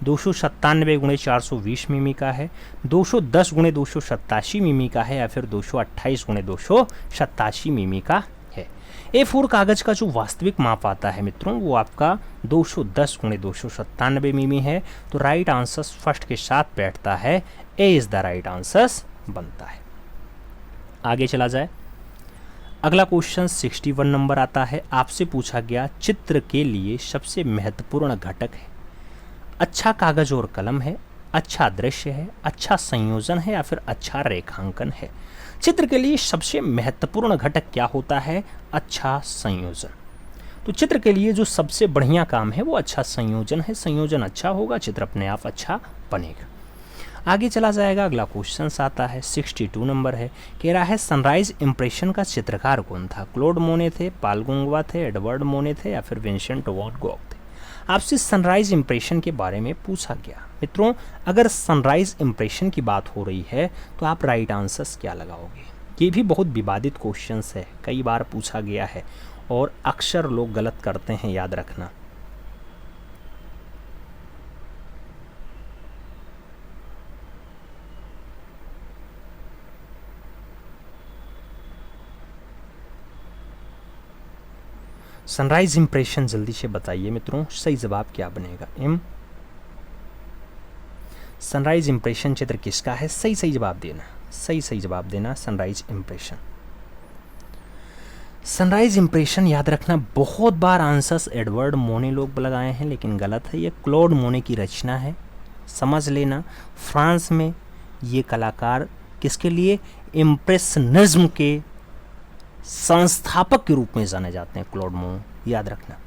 297 × 420 मिमी का है, 210 × 287 मिमी का है या फिर 228 × 287 मिमी का है। A4 कागज का जो वास्तविक माप आता है मित्रों, वो आपका 210 × 297 मिमी है, तो राइट आंसर्स फर्स्ट के साथ बैठता है, ए इज़ द राइट आंसर्स बनता है। आगे चला जाए, अगला क्वेश्चन 61 नंबर आता है। आपसे पूछा गया चित्र के लिए सबसे महत्वपूर्ण घटक है, अच्छा कागज और कलम है, अच्छा दृश्य है, अच्छा संयोजन है या फिर अच्छा रेखांकन है। चित्र के लिए सबसे महत्वपूर्ण घटक क्या होता है? अच्छा संयोजन। तो चित्र के लिए जो सबसे बढ़िया काम है वो अच्छा संयोजन है। संयोजन अच्छा होगा, चित्र अपने आप अच्छा बनेगा। आगे चला जाएगा। अगला क्वेश्चन आता है 62 नंबर है। कह रहा है सनराइज इंप्रेशन का चित्रकार कौन था? क्लोड मोने थे, पाल गुंगवा थे, एडवर्ड मोने थे या फिर विंसेंट वैन गॉग थे। आपसे सनराइज इंप्रेशन के बारे में पूछा गया। मित्रों, अगर सनराइज इंप्रेशन की बात हो रही है तो आप राइट आंसर्स क्या लगाओगे? ये भी बहुत विवादित क्वेश्चन है, कई बार पूछा गया है और अक्सर लोग गलत करते हैं, याद रखना। सनराइज इंप्रेशन जल्दी से बताइए मित्रों, सही जवाब क्या बनेगा? सनराइज इंप्रेशन चित्र किसका है? सही जवाब देना, सही जवाब देना। सनराइज इंप्रेशन, सनराइज इंप्रेशन याद रखना। बहुत बार आंसर्स एडवर्ड मोने लोग लगाए हैं लेकिन गलत है, ये क्लोड मोने की रचना है, समझ लेना। फ्रांस में ये कलाकार किसके लिए? इम्प्रेशनिज्म के संस्थापक के रूप में जाने जाते हैं, क्लोड मोने, याद रखना।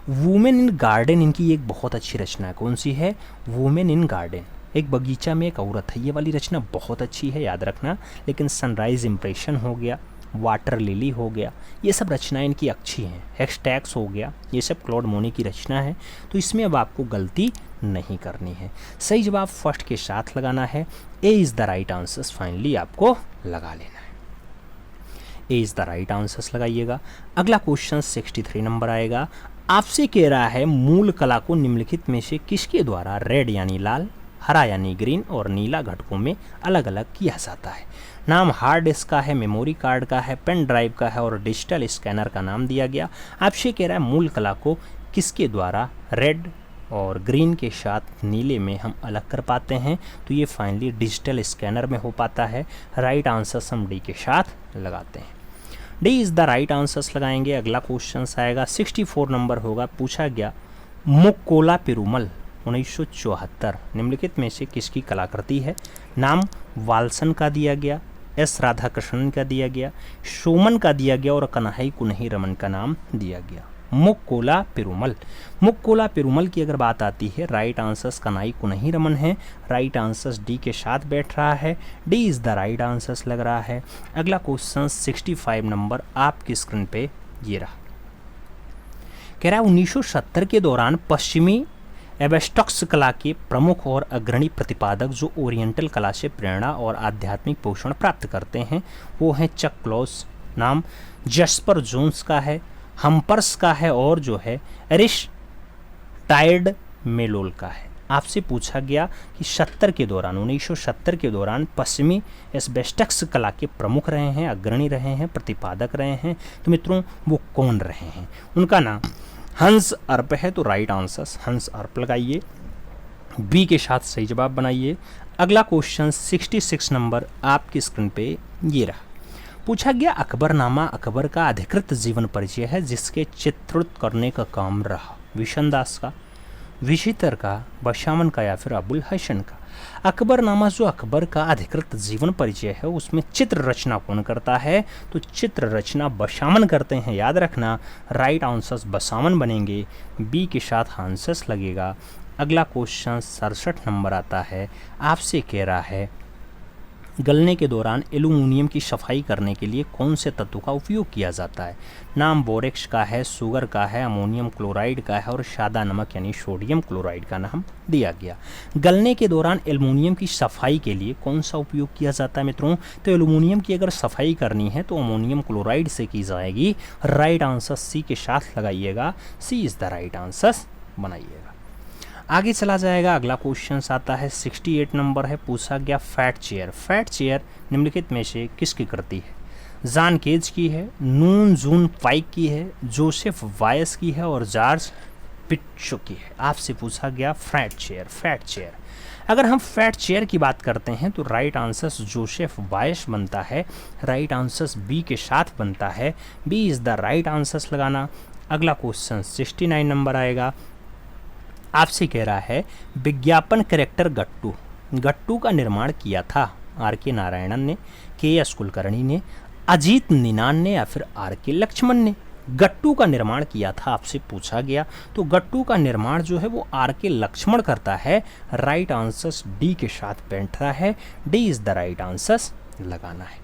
वुमेन इन गार्डन इनकी एक बहुत अच्छी रचना है। कौन सी है? वुमेन इन गार्डन, एक बगीचा में एक औरत है, ये वाली रचना बहुत अच्छी है, याद रखना। लेकिन सनराइज इंप्रेशन हो गया, वाटर लिली हो गया, ये सब रचनाएं इनकी अच्छी हैं। हेक्सटैक्स हो गया, ये सब क्लोड मोने की रचना है, तो इसमें अब आपको गलती नहीं करनी है। सही जवाब फर्स्ट के साथ लगाना है। ए is the right answers finally आपको लगा लेना है। ए इज़ द राइट आंसर्स लगाइएगा। अगला क्वेश्चन 63 नंबर आएगा। आपसे कह रहा है मूल कला को निम्नलिखित में से किसके द्वारा रेड यानी लाल, हरा यानी ग्रीन और नीला घटकों में अलग अलग किया जाता है। नाम हार्ड डिस्क का है, मेमोरी कार्ड का है, पेन ड्राइव का है और डिजिटल स्कैनर का नाम दिया गया। आपसे कह रहा है मूल कला को किसके द्वारा रेड और ग्रीन के साथ नीले में हम अलग कर पाते हैं, तो ये फाइनली डिजिटल स्कैनर में हो पाता है। राइट आंसर्स हम डी के साथ लगाते हैं। D is the right answers लगाएंगे। अगला क्वेश्चन आएगा 64 नंबर होगा। पूछा गया मुक्कोला पेरुमल 1974 निम्नलिखित में से किसकी कलाकृति है? नाम वाल्सन का दिया गया, एस राधाकृष्णन का दिया गया, सोमन का दिया गया और कन्हई कुन्ही रमन का नाम दिया गया। मुक्कोला पेरुमल, मुक्कोला पेरुमल की अगर बात आती है, राइट आंसर्स कन्हई कुन्ही रमन है। राइट आंसर्स डी के साथ बैठ रहा है। D is the right answers लग रहा है। अगला क्वेश्चन 65 नंबर आपकी स्क्रीन पे ये रहा। कह रहा है 1970 के दौरान पश्चिमी एब्स्ट्रैक्ट कला के प्रमुख और अग्रणी प्रतिपादक जो ओरिएंटल कला से प्रेरणा और आध्यात्मिक पोषण प्राप्त करते हैं वो हैं चक क्लॉस, नाम जस्पर जोन्स का है, हम्पर्स का है और जो है एरिस्टाइड मेलोल का है। आपसे पूछा गया कि 1970 के दौरान पश्चिमी एब्स्ट्रैक्ट कला के प्रमुख रहे हैं, अग्रणी रहे हैं, प्रतिपादक रहे हैं, तो मित्रों वो कौन रहे हैं? उनका नाम हंस अर्प है, तो राइट आंसर्स हंस अर्प लगाइए। बी के साथ सही जवाब बनाइए। अगला क्वेश्चन 66 नंबर आपकी स्क्रीन पे ये रहा। पूछा गया अकबरनामा अकबर का अधिकृत जीवन परिचय है जिसके चित्रित करने का काम रहा विशनदास का, विशितर का, बशामन का या फिर अबुल हसन का। अकबरनामा जो अकबर का अधिकृत जीवन परिचय है उसमें चित्र रचना कौन करता है? तो चित्र रचना बशामन करते हैं, याद रखना। राइट आंसर्स बसामन बनेंगे। बी के साथ आंसर्स लगेगा। अगला क्वेश्चन 67 नंबर आता है। आपसे कह रहा है गलने के दौरान एल्यूमिनियम की सफाई करने के लिए कौन से तत्व का उपयोग किया जाता है? नाम बोरेक्स का है, शुगर का है, अमोनियम क्लोराइड का है और सादा नमक यानी सोडियम क्लोराइड का नाम दिया गया। गलने के दौरान एल्यूमिनियम की सफाई के लिए कौन सा उपयोग किया जाता है मित्रों? तो एल्यूमिनियम की अगर सफाई करनी है तो अमोनियम क्लोराइड से की जाएगी। राइट आंसर सी के साथ लगाइएगा। सी इज़ द राइट आंसर बनाइएगा। आगे चला जाएगा। अगला क्वेश्चन आता है 68 नंबर है। पूछा गया फैट चेयर, फैट चेयर निम्नलिखित में से किसकी कृति है? जॉन केज की है, नून जून पाइक की है, जोसेफ वायस की है और जॉर्ज पिट्सो की है। आपसे पूछा गया फैट चेयर, फैट चेयर। अगर हम फैट चेयर की बात करते हैं तो राइट आंसर जोसेफ बायश बनता है, राइट आंसर बी के साथ बनता है, B is the right answer लगाना। अगला क्वेश्चन 69 नंबर आएगा, आपसे कह रहा है विज्ञापन कैरेक्टर गट्टू, गट्टू का निर्माण किया था आर के नारायणन ने, के एस कुलकर्णी ने, अजीत निनान ने या फिर आर के लक्ष्मण ने। गट्टू का निर्माण किया था आपसे पूछा गया, तो गट्टू का निर्माण जो है वो आर के लक्ष्मण करता है, राइट आंसर डी के साथ बैठता है, D is the right answer लगाना है।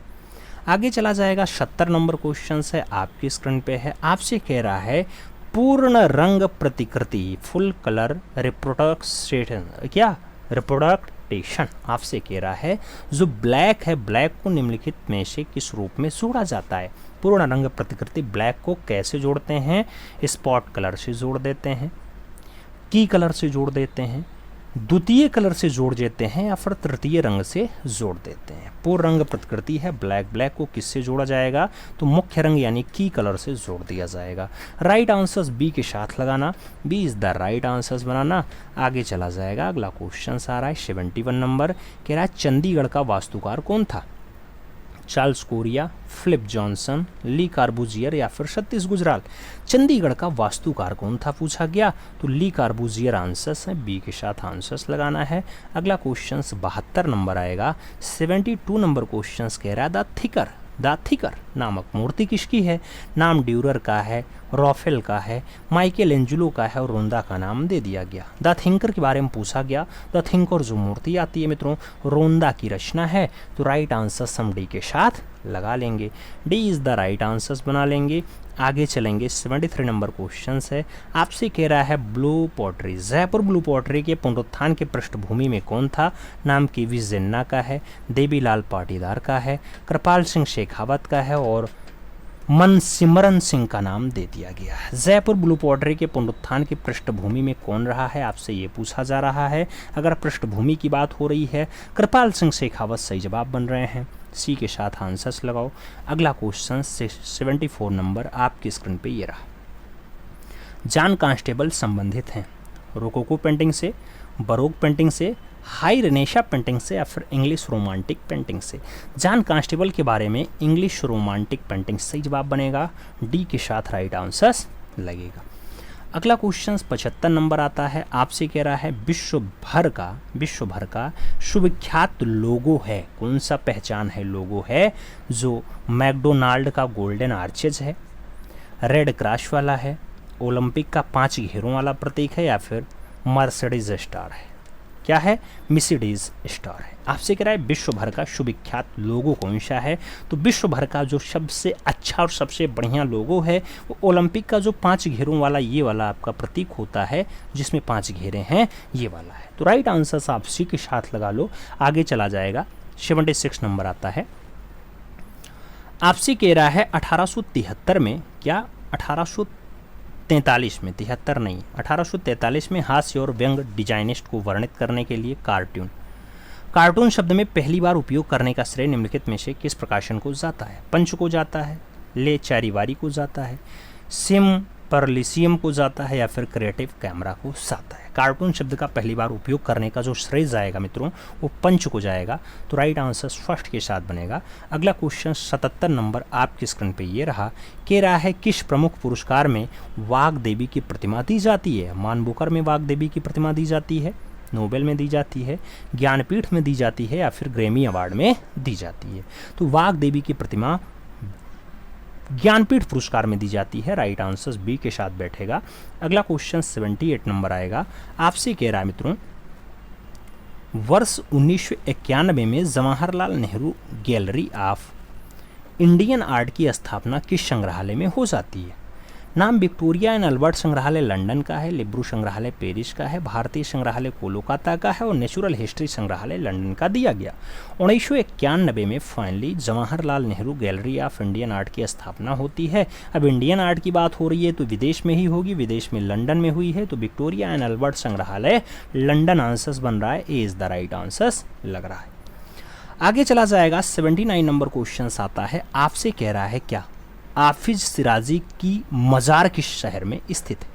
आगे चला जाएगा 70 नंबर क्वेश्चन है, आपकी स्क्रीन पे है, आपसे कह रहा है पूर्ण रंग प्रतिकृति फुल कलर रिप्रोडक्शन, क्या रिप्रोडक्टेशन आपसे कह रहा है जो ब्लैक है, ब्लैक को निम्नलिखित में से किस रूप में जोड़ा जाता है। पूर्ण रंग प्रतिकृति ब्लैक को कैसे जोड़ते हैं, स्पॉट कलर से जोड़ देते हैं, की कलर से जोड़ देते हैं, द्वितीय कलर से जोड़ देते हैं या फिर तृतीय रंग से जोड़ देते हैं। पूर्ण रंग प्रतिकृति है ब्लैक, ब्लैक को किससे जोड़ा जाएगा, तो मुख्य रंग यानी की कलर से जोड़ दिया जाएगा। राइट आंसर बी के साथ लगाना, B is the right answer बनाना। आगे चला जाएगा, अगला क्वेश्चन आ रहा है 71 नंबर, कह रहा है चंडीगढ़ का वास्तुकार कौन था, चार्ल्स कोरिया, फिलिप जॉनसन, ली कार्बूजियर या फिर सतीश गुजराल। चंडीगढ़ का वास्तुकार कौन था पूछा गया, तो ली कार्बूजियर आंसर्स है, बी के साथ आंसर्स लगाना है। अगला क्वेश्चन 72 नंबर आएगा, 72 नंबर क्वेश्चन कह रहा है द थिकर नामक मूर्ति किसकी है, नाम ड्यूरर का है, रॉफेल का है, माइकल एंजेलो का है और रोंदा का नाम दे दिया गया। द थिंकर के बारे में पूछा गया, द थिंकर जो मूर्ति आती है मित्रों रोंदा की रचना है, तो राइट आंसर हम डी के साथ लगा लेंगे, D is the right answers बना लेंगे। आगे चलेंगे 73 नंबर क्वेश्चन है, आपसे कह रहा है blue pottery, Jaipur blue pottery के पुनरुत्थान के पृष्ठभूमि में कौन था, नाम के वी जिन्ना का है, देवीलाल पाटीदार का है, कृपाल सिंह शेखावत का है और मनसिमरन सिंह का नाम दे दिया गया है। जयपुर ब्लू पॉटरी के पुनरुत्थान की पृष्ठभूमि में कौन रहा है, आपसे ये पूछा जा रहा है। अगर पृष्ठभूमि की बात हो रही है कृपाल सिंह शेखावत सही जवाब बन रहे हैं, सी के साथ आंसर्स लगाओ। अगला क्वेश्चन 74 नंबर आपकी स्क्रीन पे ये रहा, जॉन कांस्टेबल संबंधित हैं रोकोको पेंटिंग से, बरोक पेंटिंग से, हाई रेनेशा पेंटिंग से या फिर इंग्लिश रोमांटिक पेंटिंग से। जॉन कांस्टेबल के बारे में इंग्लिश रोमांटिक पेंटिंग सही जवाब बनेगा, डी के साथ राइट आंसर्स लगेगा। अगला क्वेश्चन 75 नंबर आता है, आपसे कह रहा है विश्व भर का सुविख्यात लोगो है, कौन सा पहचान है लोगो है, जो मैकडोनाल्ड का गोल्डन आर्चेज है, रेड क्रॉस वाला है, ओलंपिक का 5 घेरों वाला प्रतीक है या फिर मर्सिडीज स्टार है, क्या है मर्सिडीज स्टार है। आपसे कह रहा है विश्व भर का सुविख्यात लोगो कौन सा है, तो विश्व भर का जो सबसे अच्छा और सबसे बढ़िया लोगो है वो ओलंपिक का जो 5 घेरों वाला ये वाला आपका प्रतीक होता है, जिसमें 5 घेरे हैं ये वाला है, तो राइट आंसर आप सी के साथ लगा लो। आगे चला जाएगा 76 नंबर आता है, आपसे कह रहा है 1873 में, क्या 1843 में, 73 नहीं 1843 में हास्य और व्यंग डिजाइनिस्ट को वर्णित करने के लिए कार्टून शब्द में पहली बार उपयोग करने का श्रेय निम्नलिखित में से किस प्रकाशन को जाता है, पंच को जाता है, ले चारीवारी को जाता है, सिम परलिसियम को जाता है या फिर क्रिएटिव कैमरा को जाता है। कार्टून शब्द का पहली बार उपयोग करने का जो श्रेय जाएगा मित्रों वो पंच को जाएगा, तो राइट आंसर फर्स्ट के साथ बनेगा। अगला क्वेश्चन 77 नंबर आपकी स्क्रीन पे ये रहा, कह रहा है किस प्रमुख पुरस्कार में वाग देवी की प्रतिमा दी जाती है, मानबुकर में वाग देवी की प्रतिमा दी जाती है, नोबेल में दी जाती है, ज्ञानपीठ में दी जाती है या फिर ग्रैमी अवार्ड में दी जाती है, तो वाग देवी की प्रतिमा ज्ञानपीठ पुरस्कार में दी जाती है, राइट आंसर बी के साथ बैठेगा। अगला क्वेश्चन 78 नंबर आएगा, आपसे कह रहा है मित्रों वर्ष 1991 में Jawaharlal Nehru gallery of Indian art की स्थापना किस संग्रहालय में हो जाती है, नाम विक्टोरिया एंड अल्बर्ट संग्रहालय लंदन का है, लिब्रू संग्रहालय पेरिस का है, भारतीय संग्रहालय कोलकाता का है और नेचुरल हिस्ट्री संग्रहालय लंदन का दिया गया। 1991 में finally Jawaharlal Nehru gallery of Indian art की स्थापना होती है। अब इंडियन आर्ट की बात हो रही है तो विदेश में ही होगी, विदेश में लंदन में हुई है, तो विक्टोरिया एंड अल्बर्ट संग्रहालय लंदन आंसर्स बन रहा है, ए इज द राइट आंसर्स लग रहा है। आगे चला जाएगा 79 नंबर क्वेश्चन आता है, आपसे कह रहा है क्या हाफिज सिराजी की मज़ार किस शहर में स्थित है,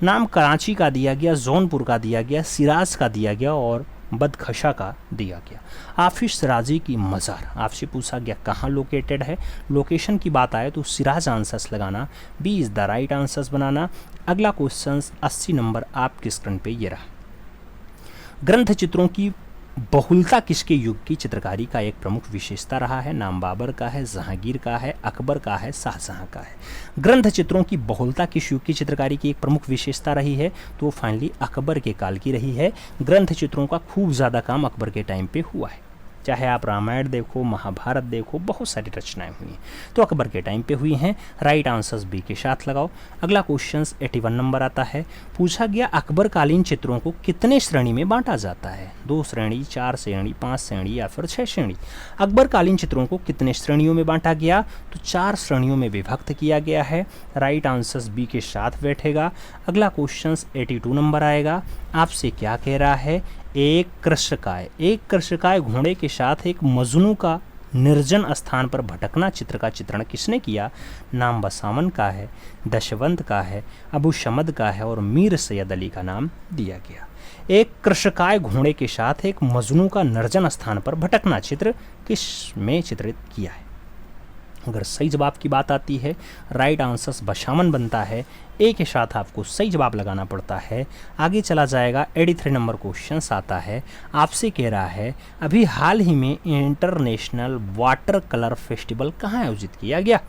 नाम कराची का दिया गया, जौनपुर का दिया गया, सिराज का दिया गया और बदखशा का दिया गया। हाफिज राजी की मज़ार आपसे पूछा गया कहाँ लोकेटेड है। लोकेशन की बात आए तो सिराज आंसर्स लगाना, B is the right answers बनाना। अगला क्वेश्चन 80 नंबर आपके स्क्रीन पे ये रहा। ग्रंथ चित्रों की बहुलता किसके युग की चित्रकारी का एक प्रमुख विशेषता रहा है। नाम बाबर का है, जहांगीर का है, अकबर का है, शाहजहां का है। ग्रंथ चित्रों की बहुलता किस युग की चित्रकारी की एक प्रमुख विशेषता रही है, तो फाइनली अकबर के काल की रही है। ग्रंथ चित्रों का खूब ज़्यादा काम अकबर के टाइम पे हुआ है। चाहे आप रामायण देखो, महाभारत देखो, बहुत सारी रचनाएं हुई हैं तो अकबर के टाइम पे हुई हैं। राइट आंसर्स बी के साथ लगाओ। अगला क्वेश्चन 81 नंबर आता है। पूछा गया अकबर कालीन चित्रों को कितने श्रेणी में बांटा जाता है। 2 श्रेणी, 4 श्रेणी, 5 श्रेणी या फिर 6 श्रेणी। अकबर कालीन चित्रों को कितने श्रेणियों में बांटा गया, तो 4 श्रेणियों में विभक्त किया गया है। राइट आंसर्स बी के साथ बैठेगा। अगला क्वेश्चन 82 नंबर आएगा। आपसे क्या कह रहा है, एक कृषकाय घोड़े के साथ एक मजनू का निर्जन स्थान पर भटकना चित्र का चित्रण किसने किया। नाम बसावन का है, दशवंत का है, अबू शमद का है और मीर सैयद अली का नाम दिया गया। एक कृषकाय घोड़े के साथ एक मजनू का निर्जन स्थान पर भटकना चित्र किस में चित्रित किया है। अगर सही जवाब की बात आती है, राइट आंसर्स बशामन बनता है। ए के साथ आपको सही जवाब लगाना पड़ता है। आगे चला जाएगा। 83 नंबर क्वेश्चन आता है। आपसे कह रहा है अभी हाल ही में इंटरनेशनल वाटर कलर फेस्टिवल कहाँ आयोजित किया गया।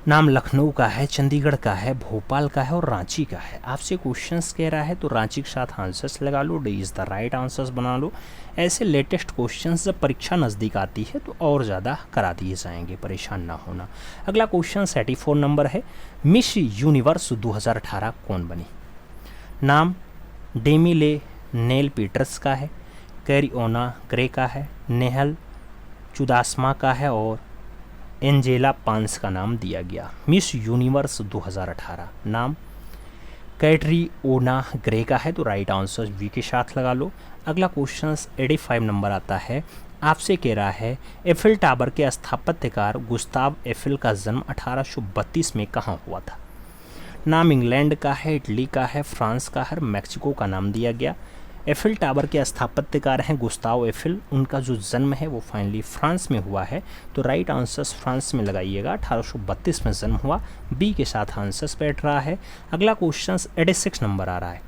नाम लखनऊ का है, चंडीगढ़ का है, भोपाल का है और रांची का है। आपसे क्वेश्चंस कह रहा है तो रांची के साथ आंसर्स लगा लो, D is the right answers बना लो। ऐसे लेटेस्ट क्वेश्चंस जब परीक्षा नज़दीक आती है तो और ज़्यादा करा दिए जाएंगे, परेशान ना होना। अगला क्वेश्चन 84 नंबर है। मिस यूनिवर्स 2018 कौन बनी। नाम डेमिले नेल पीटर्स का है, कैरिओना ग्रे का है, नेहल चुदासमा का है और एंजेला पांस का नाम दिया गया। मिस यूनिवर्स 2018 नाम कैटरीओना ग्रे का है तो राइट आंसर वी के साथ लगा लो। अगला क्वेश्चन 85 नंबर आता है। आपसे कह रहा है एफिल टावर के स्थापत्यकार गुस्ताव एफिल का जन्म 1832 में कहाँ हुआ था। नाम इंग्लैंड का है, इटली का है, फ्रांस का है, मैक्सिको का नाम दिया गया। एफिल टावर के स्थापत्यकार हैं गुस्ताव एफिल। उनका जो जन्म है वो फाइनली फ्रांस में हुआ है तो राइट आंसर्स फ्रांस में लगाइएगा। 1832 में जन्म हुआ, बी के साथ आंसर्स बैठ रहा है। अगला क्वेश्चन 86 नंबर आ रहा है।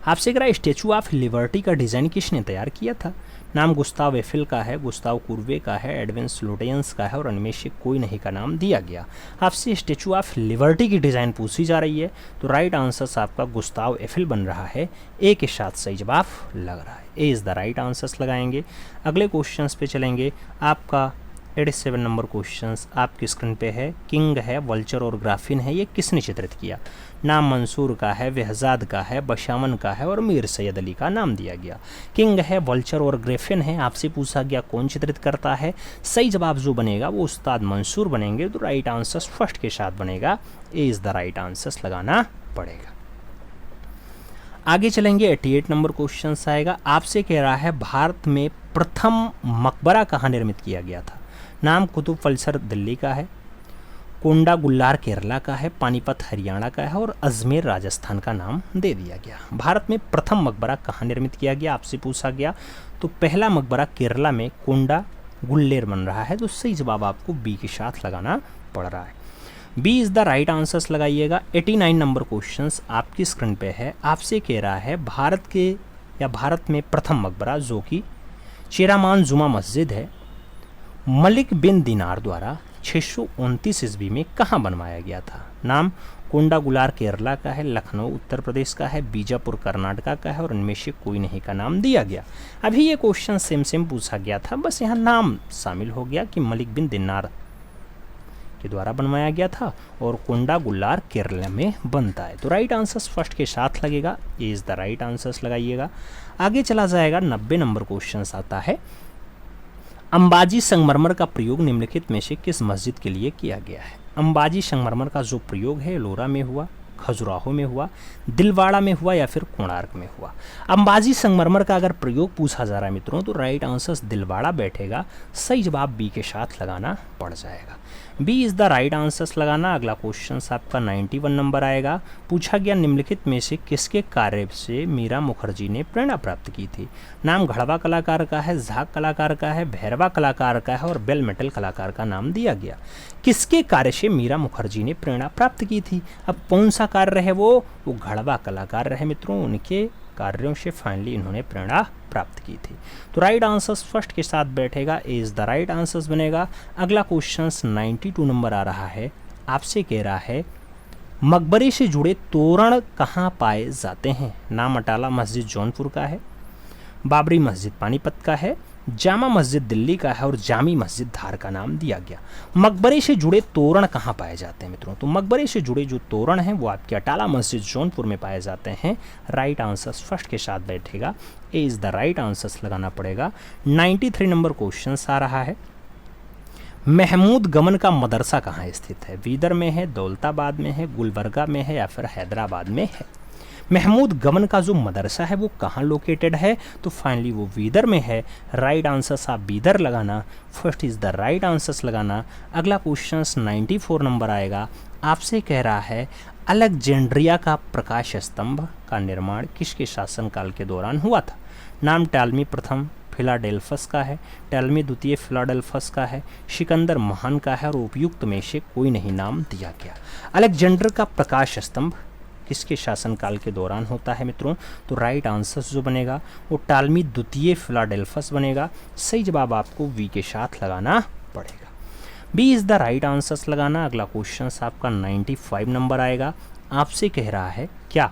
आपसे कह रहा है स्टैचू ऑफ लिबर्टी का डिज़ाइन किसने तैयार किया था। नाम गुस्ताव एफिल का है, गुस्ताव कुर्वे का है, एडविन स्लोटेंस का है और इनमें से कोई नहीं का नाम दिया गया। आपसे स्टैचू ऑफ लिबर्टी की डिज़ाइन पूछी जा रही है तो राइट आंसर्स आपका गुस्ताव एफिल बन रहा है। ए के साथ सही जवाब लग रहा है, ए इज़ द राइट आंसर्स लगाएंगे। अगले क्वेश्चंस पे चलेंगे। आपका 87 नंबर क्वेश्चंस आपकी स्क्रीन पे है। किंग है, वल्चर और ग्राफिन है, ये किसने चित्रित किया। नाम मंसूर का है, बेहजाद का है, बशामन का है और मीर सैयद अली का नाम दिया गया। किंग है, वल्चर और ग्राफिन है। आपसे पूछा गया कौन चित्रित करता है। सही जवाब जो बनेगा वो उस्ताद मंसूर बनेंगे तो राइट आंसर फर्स्ट के साथ बनेगा। ए इज़ द राइट आंसर्स लगाना पड़ेगा। आगे चलेंगे। 88 नंबर क्वेश्चन आएगा। आपसे कह रहा है भारत में प्रथम मकबरा कहाँ निर्मित किया गया था। नाम कुतुब फलसर दिल्ली का है, कोंडा गुल्लार केरला का है, पानीपत हरियाणा का है और अजमेर राजस्थान का नाम दे दिया गया। भारत में प्रथम मकबरा कहाँ निर्मित किया गया आपसे पूछा गया तो पहला मकबरा केरला में कोंडा गुल्लेर बन रहा है तो सही जवाब आपको बी के साथ लगाना पड़ रहा है। B is the right answers लगाइएगा। 89 नंबर क्वेश्चंस आपकी स्क्रीन पे है। आपसे कह रहा है भारत में प्रथम मकबरा जो कि चेरामान जुमा मस्जिद है, मलिक बिन दिनार द्वारा 629 ईस्वी में कहाँ बनवाया गया था। नाम कोंडा गुलार केरला का है, लखनऊ उत्तर प्रदेश का है, बीजापुर कर्नाटका का है और इनमें से कोई नहीं का नाम दिया गया। अभी ये क्वेश्चन सेम पूछा गया था, बस यहाँ नाम शामिल हो गया कि मलिक बिन दिनार के द्वारा बनवाया गया था और कोंडा गुल्लार केरला में बनता है तो राइट आंसर्स फर्स्ट के साथ लगेगा। ए इज़ द राइट आंसर्स लगाइएगा। आगे चला जाएगा। 90 नंबर क्वेश्चन आता है। अंबाजी संगमरमर का प्रयोग निम्नलिखित में से किस मस्जिद के लिए किया गया है। अंबाजी संगमरमर का जो प्रयोग है एलोरा में हुआ, खजुराहो में हुआ, दिलवाड़ा में हुआ या फिर कोणार्क में हुआ। अंबाजी संगमरमर का अगर प्रयोग पूछा जा रहा है मित्रों तो राइट आंसर्स दिलवाड़ा बैठेगा। सही जवाब बी के साथ लगाना पड़ जाएगा। B is the right answers लगाना। अगला क्वेश्चन आपका 91 नंबर आएगा। पूछा गया निम्नलिखित में से किसके कार्य से मीरा मुखर्जी ने प्रेरणा प्राप्त की थी। नाम घड़वा कलाकार का है, झाक कलाकार का है, भैरवा कलाकार का है और बेल मेटल कलाकार का नाम दिया गया। किसके कार्य से मीरा मुखर्जी ने प्रेरणा प्राप्त की थी। अब कौन सा कार्य है वो घड़वा कलाकार रहे मित्रों। उनके कार्यों से फाइनली इन्होंने प्रेरणा प्राप्त की थी। तो राइट आंसर्स फर्स्ट के साथ बैठेगा, ए इज द राइट आंसर्स बनेगा। अगला क्वेश्चन 92 नंबर आ रहा है। आपसे कह रहा है मकबरे से जुड़े तोरण कहाँ पाए जाते हैं। नाम अटाला मस्जिद जौनपुर का है, बाबरी मस्जिद पानीपत का है, जामा मस्जिद दिल्ली का है और जामी मस्जिद धार का नाम दिया गया। मकबरे से जुड़े तोरण कहाँ पाए जाते हैं मित्रों। तो मकबरे से जुड़े जो तोरण हैं वो आपके अटाला मस्जिद जौनपुर में पाए जाते हैं। राइट आंसर्स फर्स्ट के साथ बैठेगा, ए इज़ द राइट आंसर्स लगाना पड़ेगा। 93 नंबर क्वेश्चन आ रहा है। महमूद गमन का मदरसा कहाँ स्थित है। बीदर में है, दौलताबाद में है, गुलबर्गा में है या फिर हैदराबाद में है। महमूद गमन का जो मदरसा है वो कहाँ लोकेटेड है। तो फाइनली वो बीदर में है। राइट आंसर्स आप बीदर लगाना, first is the right answers लगाना। अगला क्वेश्चन 94 नंबर आएगा। आपसे कह रहा है अलेक्जेंड्रिया का प्रकाश स्तंभ का निर्माण किसके शासनकाल के दौरान हुआ था। नाम टालमी प्रथम फिलाडेल्फस का है, टालमी द्वितीय फिलाडेल्फस का है, सिकंदर महान का है और उपयुक्त में से कोई नहीं नाम दिया गया। अलेक्जेंडर का प्रकाश स्तंभ किसके शासनकाल के दौरान होता है मित्रों। तो राइट आंसर्स जो बनेगा वो टालमी द्वितीय फिलाडेल्फस बनेगा। सही जवाब आपको वी के साथ लगाना पड़ेगा, B is the right answers लगाना। अगला क्वेश्चन आपका 95 नंबर आएगा। आपसे कह रहा है क्या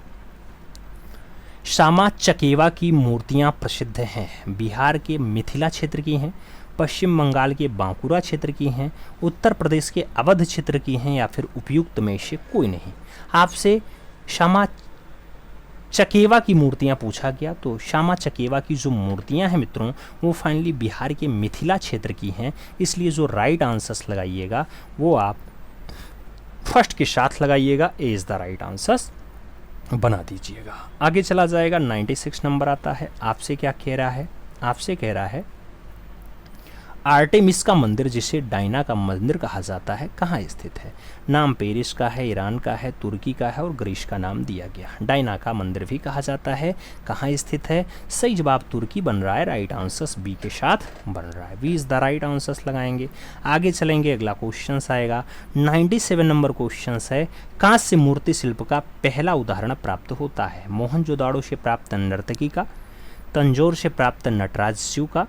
श्यामा चकेवा की मूर्तियाँ प्रसिद्ध हैं। बिहार के मिथिला क्षेत्र की हैं, पश्चिम बंगाल के बांकुरा क्षेत्र की हैं, उत्तर प्रदेश के अवध क्षेत्र की हैं या फिर उपयुक्त में से कोई नहीं। आपसे श्यामा चकेवा की मूर्तियाँ पूछा गया। तो श्यामा चकेवा की जो मूर्तियाँ हैं मित्रों वो फाइनली बिहार के मिथिला क्षेत्र की हैं। इसलिए जो राइट आंसर्स लगाइएगा वो आप फर्स्ट के साथ लगाइएगा, ए इज़ द राइट आंसर्स बना दीजिएगा। आगे चला जाएगा। 96 नंबर आता है। आपसे क्या कह रहा है। आपसे कह रहा है आर्टेमिस का मंदिर जिसे डायना का मंदिर कहा जाता है कहाँ स्थित है। नाम पेरिस का है, ईरान का है, तुर्की का है और ग्रीस का नाम दिया गया। डायना का मंदिर भी कहा जाता है, कहाँ स्थित है। सही जवाब तुर्की बन रहा है। राइट आंसर्स बी के साथ बन रहा है, B is the right answers लगाएंगे। आगे चलेंगे। अगला क्वेश्चन आएगा 97 नंबर क्वेश्चन है। कांस्य मूर्ति शिल्प का पहला उदाहरण प्राप्त होता है। मोहनजोदाड़ो से प्राप्त नर्तकी का, तंजौर से प्राप्त नटराज शिव का,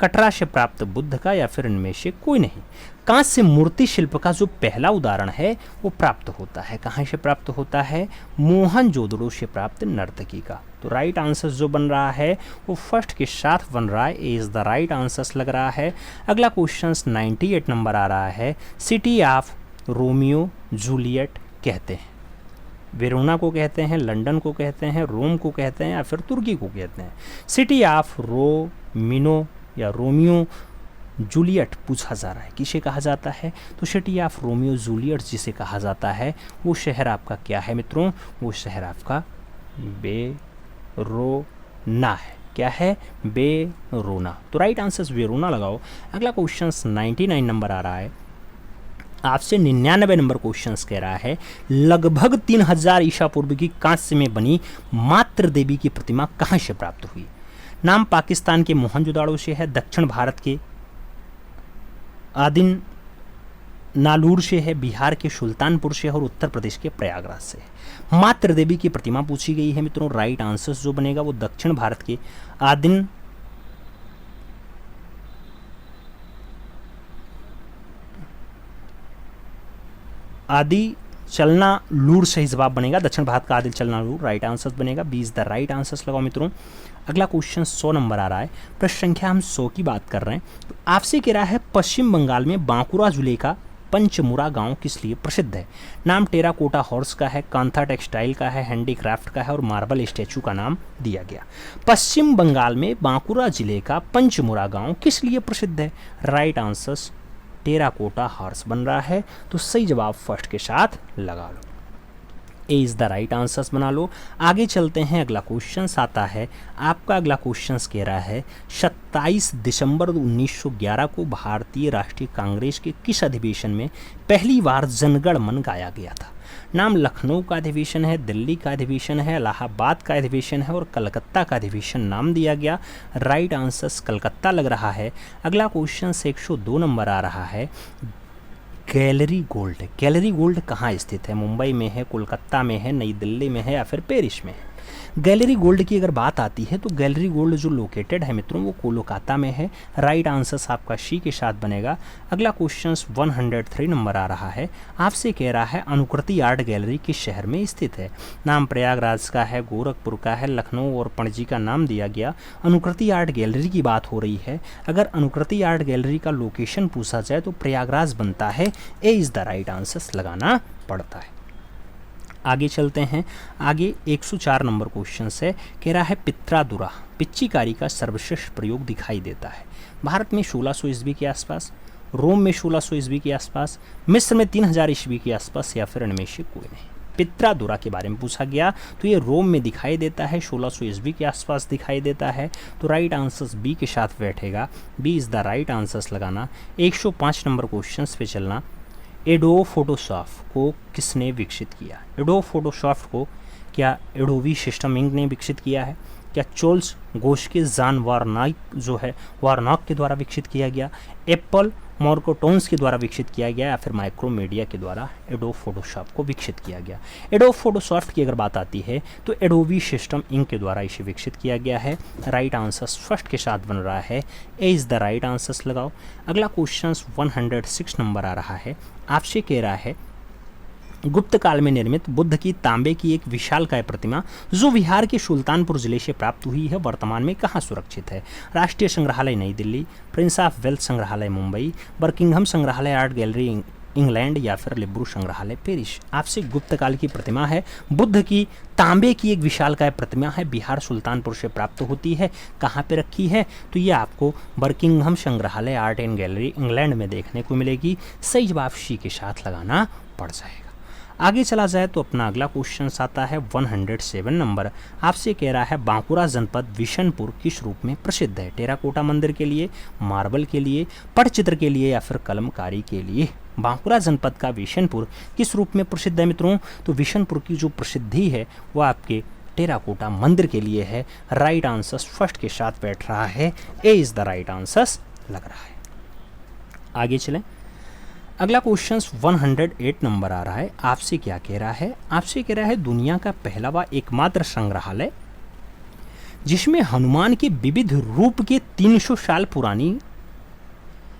कटरा से प्राप्त बुद्ध का या फिर इनमें से कोई नहीं। कांस्य मूर्ति शिल्प का जो पहला उदाहरण है वो प्राप्त होता है, कहाँ से प्राप्त होता है। मोहनजोदड़ो से प्राप्त नर्तकी का। तो राइट आंसर जो बन रहा है वो फर्स्ट के साथ बन रहा है, ए इज़ द राइट आंसर्स लग रहा है। अगला क्वेश्चन 98 नंबर आ रहा है। सिटी ऑफ रोमियो जूलियट कहते हैं। वेरोना को कहते हैं, लंदन को कहते हैं, रोम को कहते हैं या फिर तुर्की को कहते हैं। सिटी ऑफ रोमिनो या रोमियो जूलियट पूछा जा रहा है, किसे कहा जाता है। तो सिटी ऑफ रोमियो जूलियट जिसे कहा जाता है वो शहर आपका क्या है मित्रों। वो शहर आपका वेरोना है। क्या है, वेरोना। तो राइट आंसर वेरोना लगाओ। अगला क्वेश्चन 99 नंबर आ रहा है। आपसे 99 नंबर क्वेश्चन कह रहा है लगभग 3000 ईसा पूर्व की कांस्य में बनी मातृ देवी की प्रतिमा कहाँ से प्राप्त हुई। नाम पाकिस्तान के मोहनजोदाड़ो से है, दक्षिण भारत के आदिन नालूर से है, बिहार के सुल्तानपुर से है और उत्तर प्रदेश के प्रयागराज से है। मातृ देवी की प्रतिमा पूछी गई है मित्रों। राइट आंसर जो बनेगा वो दक्षिण भारत के आदि चलना लूर सही जवाब बनेगा। दक्षिण भारत का आदिल चलना लूर राइट आंसर बनेगा, 20 द राइट आंसर्स लगाओ मित्रों। अगला क्वेश्चन 100 नंबर आ रहा है। प्रश्न संख्या हम 100 की बात कर रहे हैं। तो आपसे कह रहा है पश्चिम बंगाल में बांकुरा जिले का पंचमुरा गांव किस लिए प्रसिद्ध है। नाम टेराकोटा हॉर्स का है, कांथा टेक्सटाइल का है, हैंडीक्राफ्ट का है और मार्बल स्टैचू का नाम दिया गया। पश्चिम बंगाल में बांकुरा जिले का पंचमुरा गांव किस लिए प्रसिद्ध है। राइट आंसर्स टेराकोटा हॉर्स बन रहा है। तो सही जवाब फर्स्ट के साथ लगा लो। A is the right answers बना लो। आगे चलते हैं, अगला क्वेश्चन आता है आपका। अगला क्वेश्चन कह रहा है 27 दिसंबर 1911 को भारतीय राष्ट्रीय कांग्रेस के किस अधिवेशन में पहली बार जनगण मन गाया गया था? नाम लखनऊ का अधिवेशन है, दिल्ली का अधिवेशन है, इलाहाबाद का अधिवेशन है और कलकत्ता का अधिवेशन नाम दिया गया। राइट आंसर्स कलकत्ता लग रहा है। अगला क्वेश्चन 102 नंबर आ रहा है। गैलरी गोल्ड कहाँ स्थित है? मुंबई में है, कोलकाता में है, नई दिल्ली में है या फिर पेरिस में है? गैलरी गोल्ड की अगर बात आती है तो गैलरी गोल्ड जो लोकेटेड है मित्रों वो कोलकाता में है। राइट आंसर्स आपका सी के साथ बनेगा। अगला क्वेश्चन 103 नंबर आ रहा है। आपसे कह रहा है अनुकृति आर्ट गैलरी किस शहर में स्थित है? नाम प्रयागराज का है, गोरखपुर का है, लखनऊ और पणजी का नाम दिया गया। अनुकृति आर्ट गैलरी की बात हो रही है। अगर अनुकृति आर्ट गैलरी का लोकेशन पूछा जाए तो प्रयागराज बनता है। ए इज़ द राइट आंसर्स लगाना पड़ता है। आगे चलते हैं। आगे 104 नंबर क्वेश्चन है। कह रहा है पित्रादुरा पिच्चीकारी का सर्वश्रेष्ठ प्रयोग दिखाई देता है भारत में 1600 ईस्वी के आसपास, रोम में 1600 ईस्वी के आसपास, मिस्र में 3000 ईस्वी के आसपास या फिर इनमें से कोई नहीं। पित्रादुरा के बारे में पूछा गया तो ये रोम में दिखाई देता है, 1600 ईस्वी के आसपास दिखाई देता है। तो राइट आंसर्स बी के साथ बैठेगा। B is the right answers लगाना। 105 नंबर क्वेश्चन पे चलना। एडोब फोटोशॉप को किसने विकसित किया? एडोब फोटोशॉप को क्या एडोबी सिस्टम इंक ने विकसित किया है? क्या चार्ल्स गोस्के जान वारनॉक के द्वारा विकसित किया गया? एप्पल मॉर्कोटोन्स के द्वारा विकसित किया गया या फिर माइक्रोमीडिया के द्वारा एडोब फोटोशॉप को विकसित किया गया? एडोब फोटोशॉप की अगर बात आती है तो एडोबी सिस्टम इंक के द्वारा इसे विकसित किया गया है। राइट आंसर्स फर्स्ट के साथ बन रहा है। ए इज़ द राइट आंसर्स लगाओ। अगला क्वेश्चन 106 नंबर आ रहा है। आपसे कह रहा है गुप्त काल में निर्मित बुद्ध की तांबे की एक विशालकाय प्रतिमा जो बिहार के सुल्तानपुर जिले से प्राप्त हुई है वर्तमान में कहाँ सुरक्षित है? राष्ट्रीय संग्रहालय नई दिल्ली, प्रिंस ऑफ वेल्स संग्रहालय मुंबई, बर्किंघम संग्रहालय आर्ट गैलरी इंग्लैंड या फिर लिब्रू संग्रहालय पेरिस। आपसे गुप्त काल की प्रतिमा है, बुद्ध की तांबे की एक विशालकाय प्रतिमा है, बिहार सुल्तानपुर से प्राप्त होती है। कहाँ पे रखी है? तो ये आपको बर्किंघम संग्रहालय आर्ट एंड गैलरी इंग्लैंड में देखने को मिलेगी। सही जवाब सी के साथ लगाना पड़ जाएगा। आगे चला जाए तो अपना अगला क्वेश्चन आता है 107 नंबर। आपसे कह रहा है बांकुरा जनपद विशनपुर किस रूप में प्रसिद्ध है? टेराकोटा मंदिर के लिए, मार्बल के लिए, पटचित्र के लिए या फिर कलमकारी के लिए? बांकुरा जनपद का विशनपुर किस रूप में प्रसिद्ध है मित्रों? तो विशनपुर की जो प्रसिद्धि है वो आपके टेराकोटा मंदिर के लिए है। राइट आंसर्स फर्स्ट के साथ बैठ रहा है। ए इज़ द राइट आंसर्स लग रहा है। आगे चलें। अगला क्वेश्चन 108 नंबर आ रहा है। आपसे क्या कह रहा है? आपसे कह रहा है दुनिया का पहला व एकमात्र संग्रहालय जिसमें हनुमान के विविध रूप के 300 साल पुरानी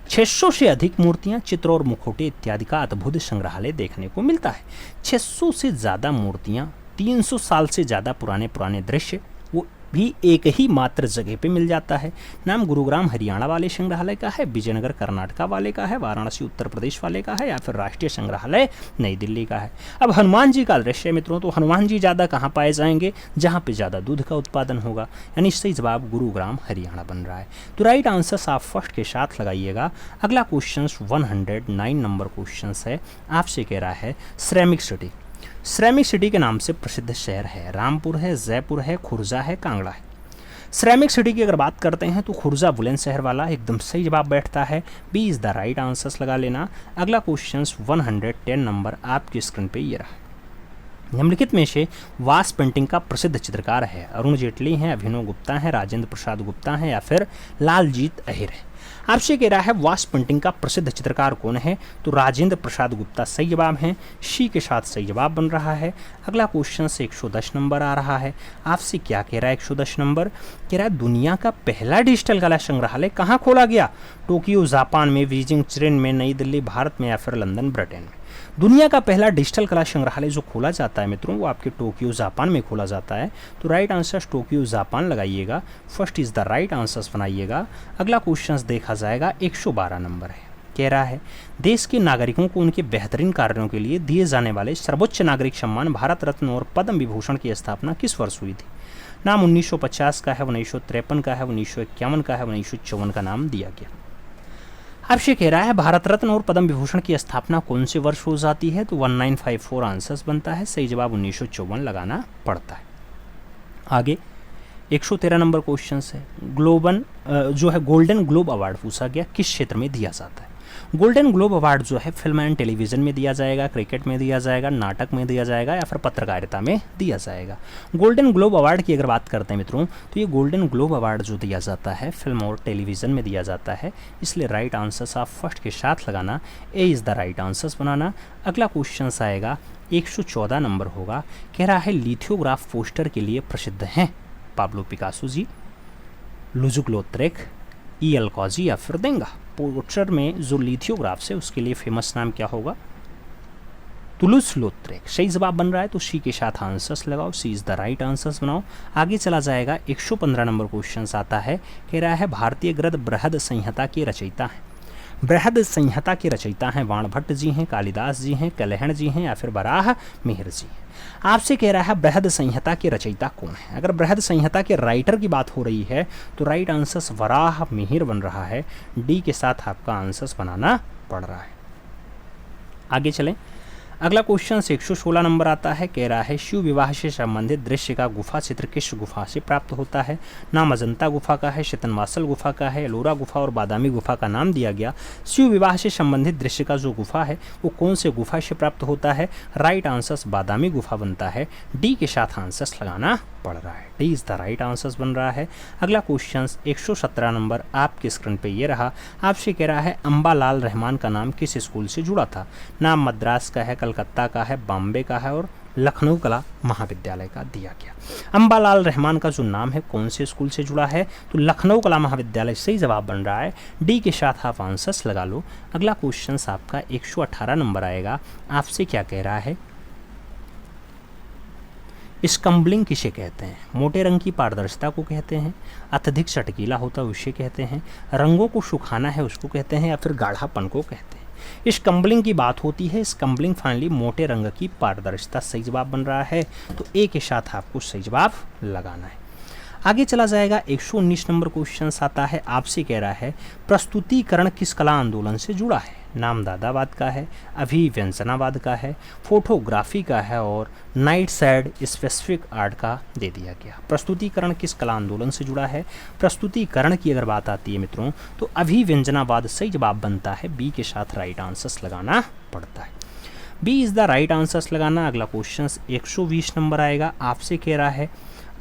600 से अधिक मूर्तियां, चित्र और मुखौटे इत्यादि का अद्भुत संग्रहालय देखने को मिलता है। 600 से ज़्यादा मूर्तियां, 300 साल से ज़्यादा पुराने दृश्य वो भी एक ही मात्र जगह पे मिल जाता है। नाम गुरुग्राम हरियाणा वाले संग्रहालय का है, विजयनगर कर्नाटका वाले का है, वाराणसी उत्तर प्रदेश वाले का है या फिर राष्ट्रीय संग्रहालय नई दिल्ली का है। अब हनुमान जी का दृश्य मित्रों, तो हनुमान जी ज़्यादा कहाँ पाए जाएंगे? जहाँ पे ज़्यादा दूध का उत्पादन होगा, यानी सही जवाब गुरुग्राम हरियाणा बन रहा है। तो राइट आंसर आप फर्स्ट के साथ लगाइएगा। अगला क्वेश्चन 109 नंबर क्वेश्चन है। आपसे कह रहा है श्रमिक सिटी। श्रमिक सिटी के नाम से प्रसिद्ध शहर है, रामपुर है, जयपुर है, खुर्जा है, कांगड़ा है। श्रमिक सिटी की अगर बात करते हैं तो खुर्जा बुलंदशहर वाला एकदम सही जवाब बैठता है। B is the right answers लगा लेना। अगला क्वेश्चन 110 नंबर आपकी स्क्रीन पे ये रहा। निम्नलिखित में से वास पेंटिंग का प्रसिद्ध चित्रकार है? अरुण जेटली हैं, अभिनव गुप्ता हैं, राजेंद्र प्रसाद गुप्ता हैं या फिर लालजीत अहिर है? आपसे कह रहा है वास पेंटिंग का प्रसिद्ध चित्रकार कौन है? तो राजेंद्र प्रसाद गुप्ता सही जवाब हैं। शी के साथ सही जवाब बन रहा है। अगला क्वेश्चन से 110 नंबर आ रहा है। आपसे क्या कह रहा है? 110 नंबर कह रहा है दुनिया का पहला डिजिटल कला संग्रहालय कहाँ खोला गया? टोक्यो जापान में, बीजिंग चीन में, नई दिल्ली भारत में या फिर लंदन ब्रिटेन में? दुनिया का पहला डिजिटल कला संग्रहालय जो खोला जाता है मित्रों वो आपके टोक्यो जापान में खोला जाता है। तो राइट आंसर टोक्यो जापान लगाइएगा। First is the right answers बनाइएगा। अगला क्वेश्चन देखा जाएगा 112 नंबर है। कह रहा है देश के नागरिकों को उनके बेहतरीन कार्यों के लिए दिए जाने वाले सर्वोच्च नागरिक सम्मान भारत रत्न और पद्म विभूषण की स्थापना किस वर्ष हुई थी? नाम 1950 का है, 1953 का है, 1951 का है, 1954 का नाम दिया गया। आपसे कह रहा है भारत रत्न और पद्म विभूषण की स्थापना कौन से वर्ष हो जाती है, तो 1954 आंसर्स बनता है। सही जवाब 1954 लगाना पड़ता है। आगे 113 नंबर क्वेश्चन है। जो है गोल्डन ग्लोब अवार्ड पूछा गया, किस क्षेत्र में दिया जाता है। गोल्डन ग्लोब अवार्ड जो है फिल्म एंड टेलीविज़न में दिया जाएगा, क्रिकेट में दिया जाएगा, नाटक में दिया जाएगा या फिर पत्रकारिता में दिया जाएगा। गोल्डन ग्लोब अवार्ड की अगर बात करते हैं मित्रों, तो ये गोल्डन ग्लोब अवार्ड जो दिया जाता है फिल्म और टेलीविज़न में दिया जाता है, इसलिए राइट आंसर्स आप फर्स्ट के साथ लगाना, A is the right answers बनाना। अगला क्वेश्चन आएगा 114 नंबर होगा। कह रहा है लिथोग्राफ पोस्टर के लिए प्रसिद्ध हैं पाब्लो पिकासो जी, लुजुक लोत्रेक, ई.एल. कॉजी या फिर देंगा। पोस्टर में जो लिथोग्राफ्स है उसके लिए फेमस नाम क्या होगा, तुलुस लोत्रेक। सही जवाब बन रहा है तो सी के साथ आंसर्स लगाओ, सी इज़ द राइट आंसर्स बनाओ। आगे चला जाएगा 115 नंबर क्वेश्चन आता है। कह रहा है भारतीय गद्य बृहद संहिता के रचयिता हैं। बृहद संहिता के रचयिता हैं बाणभट्ट जी हैं, कालिदास जी हैं, कलहण जी हैं या फिर बराह मिहिर जी हैं। आपसे कह रहा है बृहद संहिता के रचयिता कौन है। अगर बृहद संहिता के राइटर की बात हो रही है तो राइट आंसर्स वराह मिहिर बन रहा है, डी के साथ आपका आंसर्स बनाना पड़ रहा है। आगे चलें, अगला क्वेश्चन 116 नंबर आता है। कह रहा है शिव विवाह से संबंधित दृश्य का गुफा चित्र किस गुफा से प्राप्त होता है। नाम अजंता गुफा का है, शितनवासल गुफा का है, एलोरा गुफा और बादामी गुफा का नाम दिया गया। शिव विवाह से संबंधित दृश्य का जो गुफा है वो कौन से गुफा से प्राप्त होता है, राइट आंसर्स बादामी गुफा बनता है, डी के साथ आंसर्स लगाना पड़ रहा है, D is the right answers बन रहा है। अगला क्वेश्चन 117 नंबर आपके स्क्रीन पे ये रहा। आपसे कह रहा है अंबालाल रहमान का नाम किस स्कूल से जुड़ा था। नाम मद्रास का है, कलकत्ता का है, बॉम्बे का है और लखनऊ कला महाविद्यालय का दिया गया। अंबालाल रहमान का जो नाम है कौन से स्कूल से जुड़ा है, तो लखनऊ कला महाविद्यालय सही जवाब बन रहा है, डी के साथ आप आंसर्स लगा लो। अगला क्वेश्चन आपका 118 नंबर आएगा। आपसे क्या कह रहा है, स्कम्बलिंग किसे कहते हैं। मोटे रंग की पारदर्शिता को कहते हैं, अत्यधिक चटकीला होता है उसे कहते हैं, रंगों को सुखाना है उसको कहते हैं या फिर गाढ़ापन को कहते हैं। स्कम्बलिंग की बात होती है, स्कम्बलिंग फाइनली मोटे रंग की पारदर्शिता सही जवाब बन रहा है, तो ए के साथ आपको सही जवाब लगाना है। आगे चला जाएगा 119 नंबर क्वेश्चन आता है। आपसे कह रहा है प्रस्तुतिकरण किस कला आंदोलन से जुड़ा है। नाम दादावाद का है, अभिव्यंजनावाद का है, फोटोग्राफी का है और नाइट साइड स्पेसिफिक आर्ट का दे दिया गया। प्रस्तुतिकरण किस कला आंदोलन से जुड़ा है। प्रस्तुतिकरण की अगर बात आती है मित्रों तो अभिव्यंजनावाद सही जवाब बनता है, बी के साथ राइट आंसर्स लगाना पड़ता है, B is the right answers लगाना। अगला क्वेश्चन 120 नंबर आएगा। आपसे कह रहा है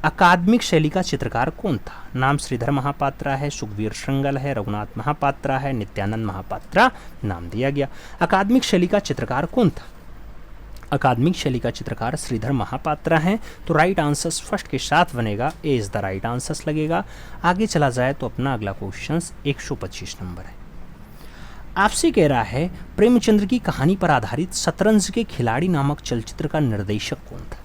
अकादमिक शैली का चित्रकार कौन था। नाम श्रीधर महापात्रा है, सुखवीर श्रृंगल है, रघुनाथ महापात्रा है, नित्यानंद महापात्रा नाम दिया गया। अकादमिक शैली का चित्रकार कौन था। अकादमिक शैली का चित्रकार श्रीधर महापात्रा हैं, तो राइट आंसर्स फर्स्ट के साथ बनेगा, ए इज़ द राइट आंसर्स लगेगा। आगे चला जाए तो अपना अगला क्वेश्चन 125 नंबर है। आपसे कह रहा है प्रेमचंद्र की कहानी पर आधारित शतरंज के खिलाड़ी नामक चलचित्र का निर्देशक कौन था।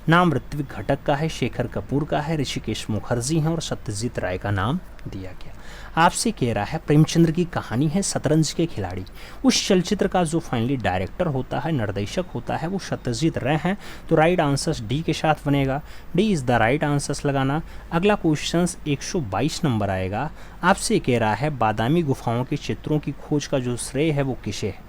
नाम ऋत्विक घटक का है, शेखर कपूर का है, ऋषिकेश मुखर्जी हैं और सत्यजीत राय का नाम दिया गया। आपसे कह रहा है प्रेमचंद्र की कहानी है शतरंज के खिलाड़ी, उस चलचित्र का जो फाइनली डायरेक्टर होता है, निर्देशक होता है, वो सत्यजीत राय हैं, तो राइट आंसर्स डी के साथ बनेगा, D is the right answers लगाना। अगला क्वेश्चन 122 नंबर आएगा। आपसे कह रहा है बादामी गुफाओं के चित्रों की खोज का जो श्रेय है वो किसे है।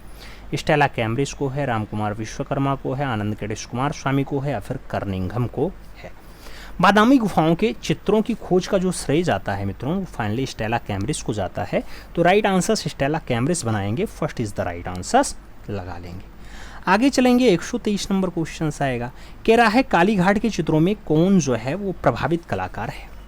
स्टेला कैम्ब्रिज को है, रामकुमार विश्वकर्मा को है, आनंद केडेश कुमार स्वामी को है या फिर कर्निंघम को है। बादामी गुफाओं के चित्रों की खोज का जो श्रेय जाता है मित्रों वो फाइनली स्टेला कैम्ब्रिज को जाता है, तो राइट आंसर्स स्टेला कैम्ब्रिज बनाएंगे, first is the right answers लगा लेंगे। आगे चलेंगे 123 नंबर क्वेश्चन आएगा। कह रहा है कालीघाट के चित्रों में कौन जो है वो प्रभावित कलाकार है।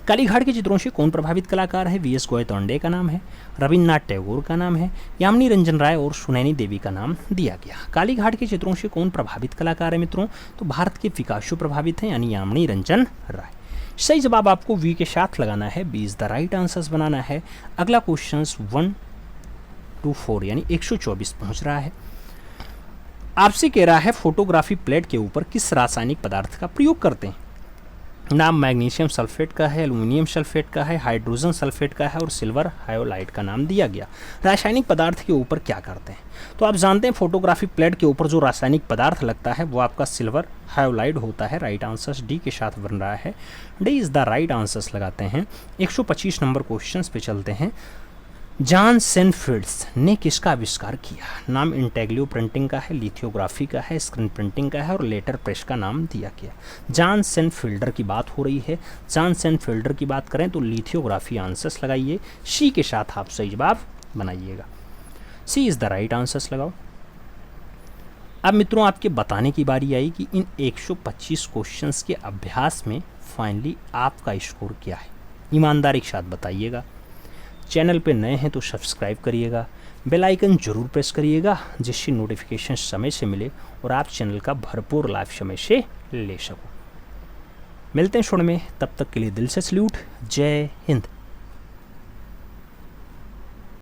कालीघाट के चित्रों से कौन प्रभावित कलाकार है। वी एस गोयतोंडे का नाम है, रविन्द्रनाथ टैगोर का नाम है, यामिनी रंजन राय और सुनैनी देवी का नाम दिया गया। कालीघाट के चित्रों से कौन प्रभावित कलाकार है मित्रों, तो भारत के पिकासो प्रभावित हैं यानी यामिनी रंजन राय। सही जवाब आपको वी के साथ लगाना है, B is the right answers बनाना है। अगला क्वेश्चन 124 यानी 124 पहुंच रहा है। आपसे कह रहा है फोटोग्राफी प्लेट के ऊपर किस रासायनिक पदार्थ का प्रयोग करते हैं। नाम मैग्नीशियम सल्फेट का है, एल्यूमिनियम सल्फेट का है, हाइड्रोजन सल्फेट का है और सिल्वर हायोलाइट का नाम दिया गया। रासायनिक पदार्थ के ऊपर क्या करते हैं, तो आप जानते हैं फोटोग्राफी प्लेट के ऊपर जो रासायनिक पदार्थ लगता है वो आपका सिल्वर हायोलाइट होता है। राइट आंसर्स डी के साथ बन रहा है, D is the right answers लगाते हैं। 125 नंबर क्वेश्चन पे चलते हैं। जॉन सेनफील्ड्स ने किसका आविष्कार किया? नाम इंटेग्लियो प्रिंटिंग का है, लिथियोग्राफी का है, स्क्रीन प्रिंटिंग का है और लेटर प्रेस का नाम दिया गया। जॉन सेनफील्डर की बात हो रही है। जॉन सेनफील्डर की बात करें तो लिथियोग्राफी आंसर्स लगाइए, सी के साथ आप सही जवाब बनाइएगा। सी इज़ द राइट आंसर्स लगाओ। अब मित्रों आपके बताने की बारी आई कि इन 125 क्वेश्चंस के अभ्यास में फाइनली आपका स्कोर क्या है। ईमानदारी के साथ बताइएगा। चैनल पे नए हैं तो सब्सक्राइब करिएगा, बेल आइकन जरूर प्रेस करिएगा जिससे नोटिफिकेशन समय से मिले और आप चैनल का भरपूर लाभ समय से ले सको। मिलते हैं शुरू में, तब तक के लिए दिल से सल्यूट। जय हिंद।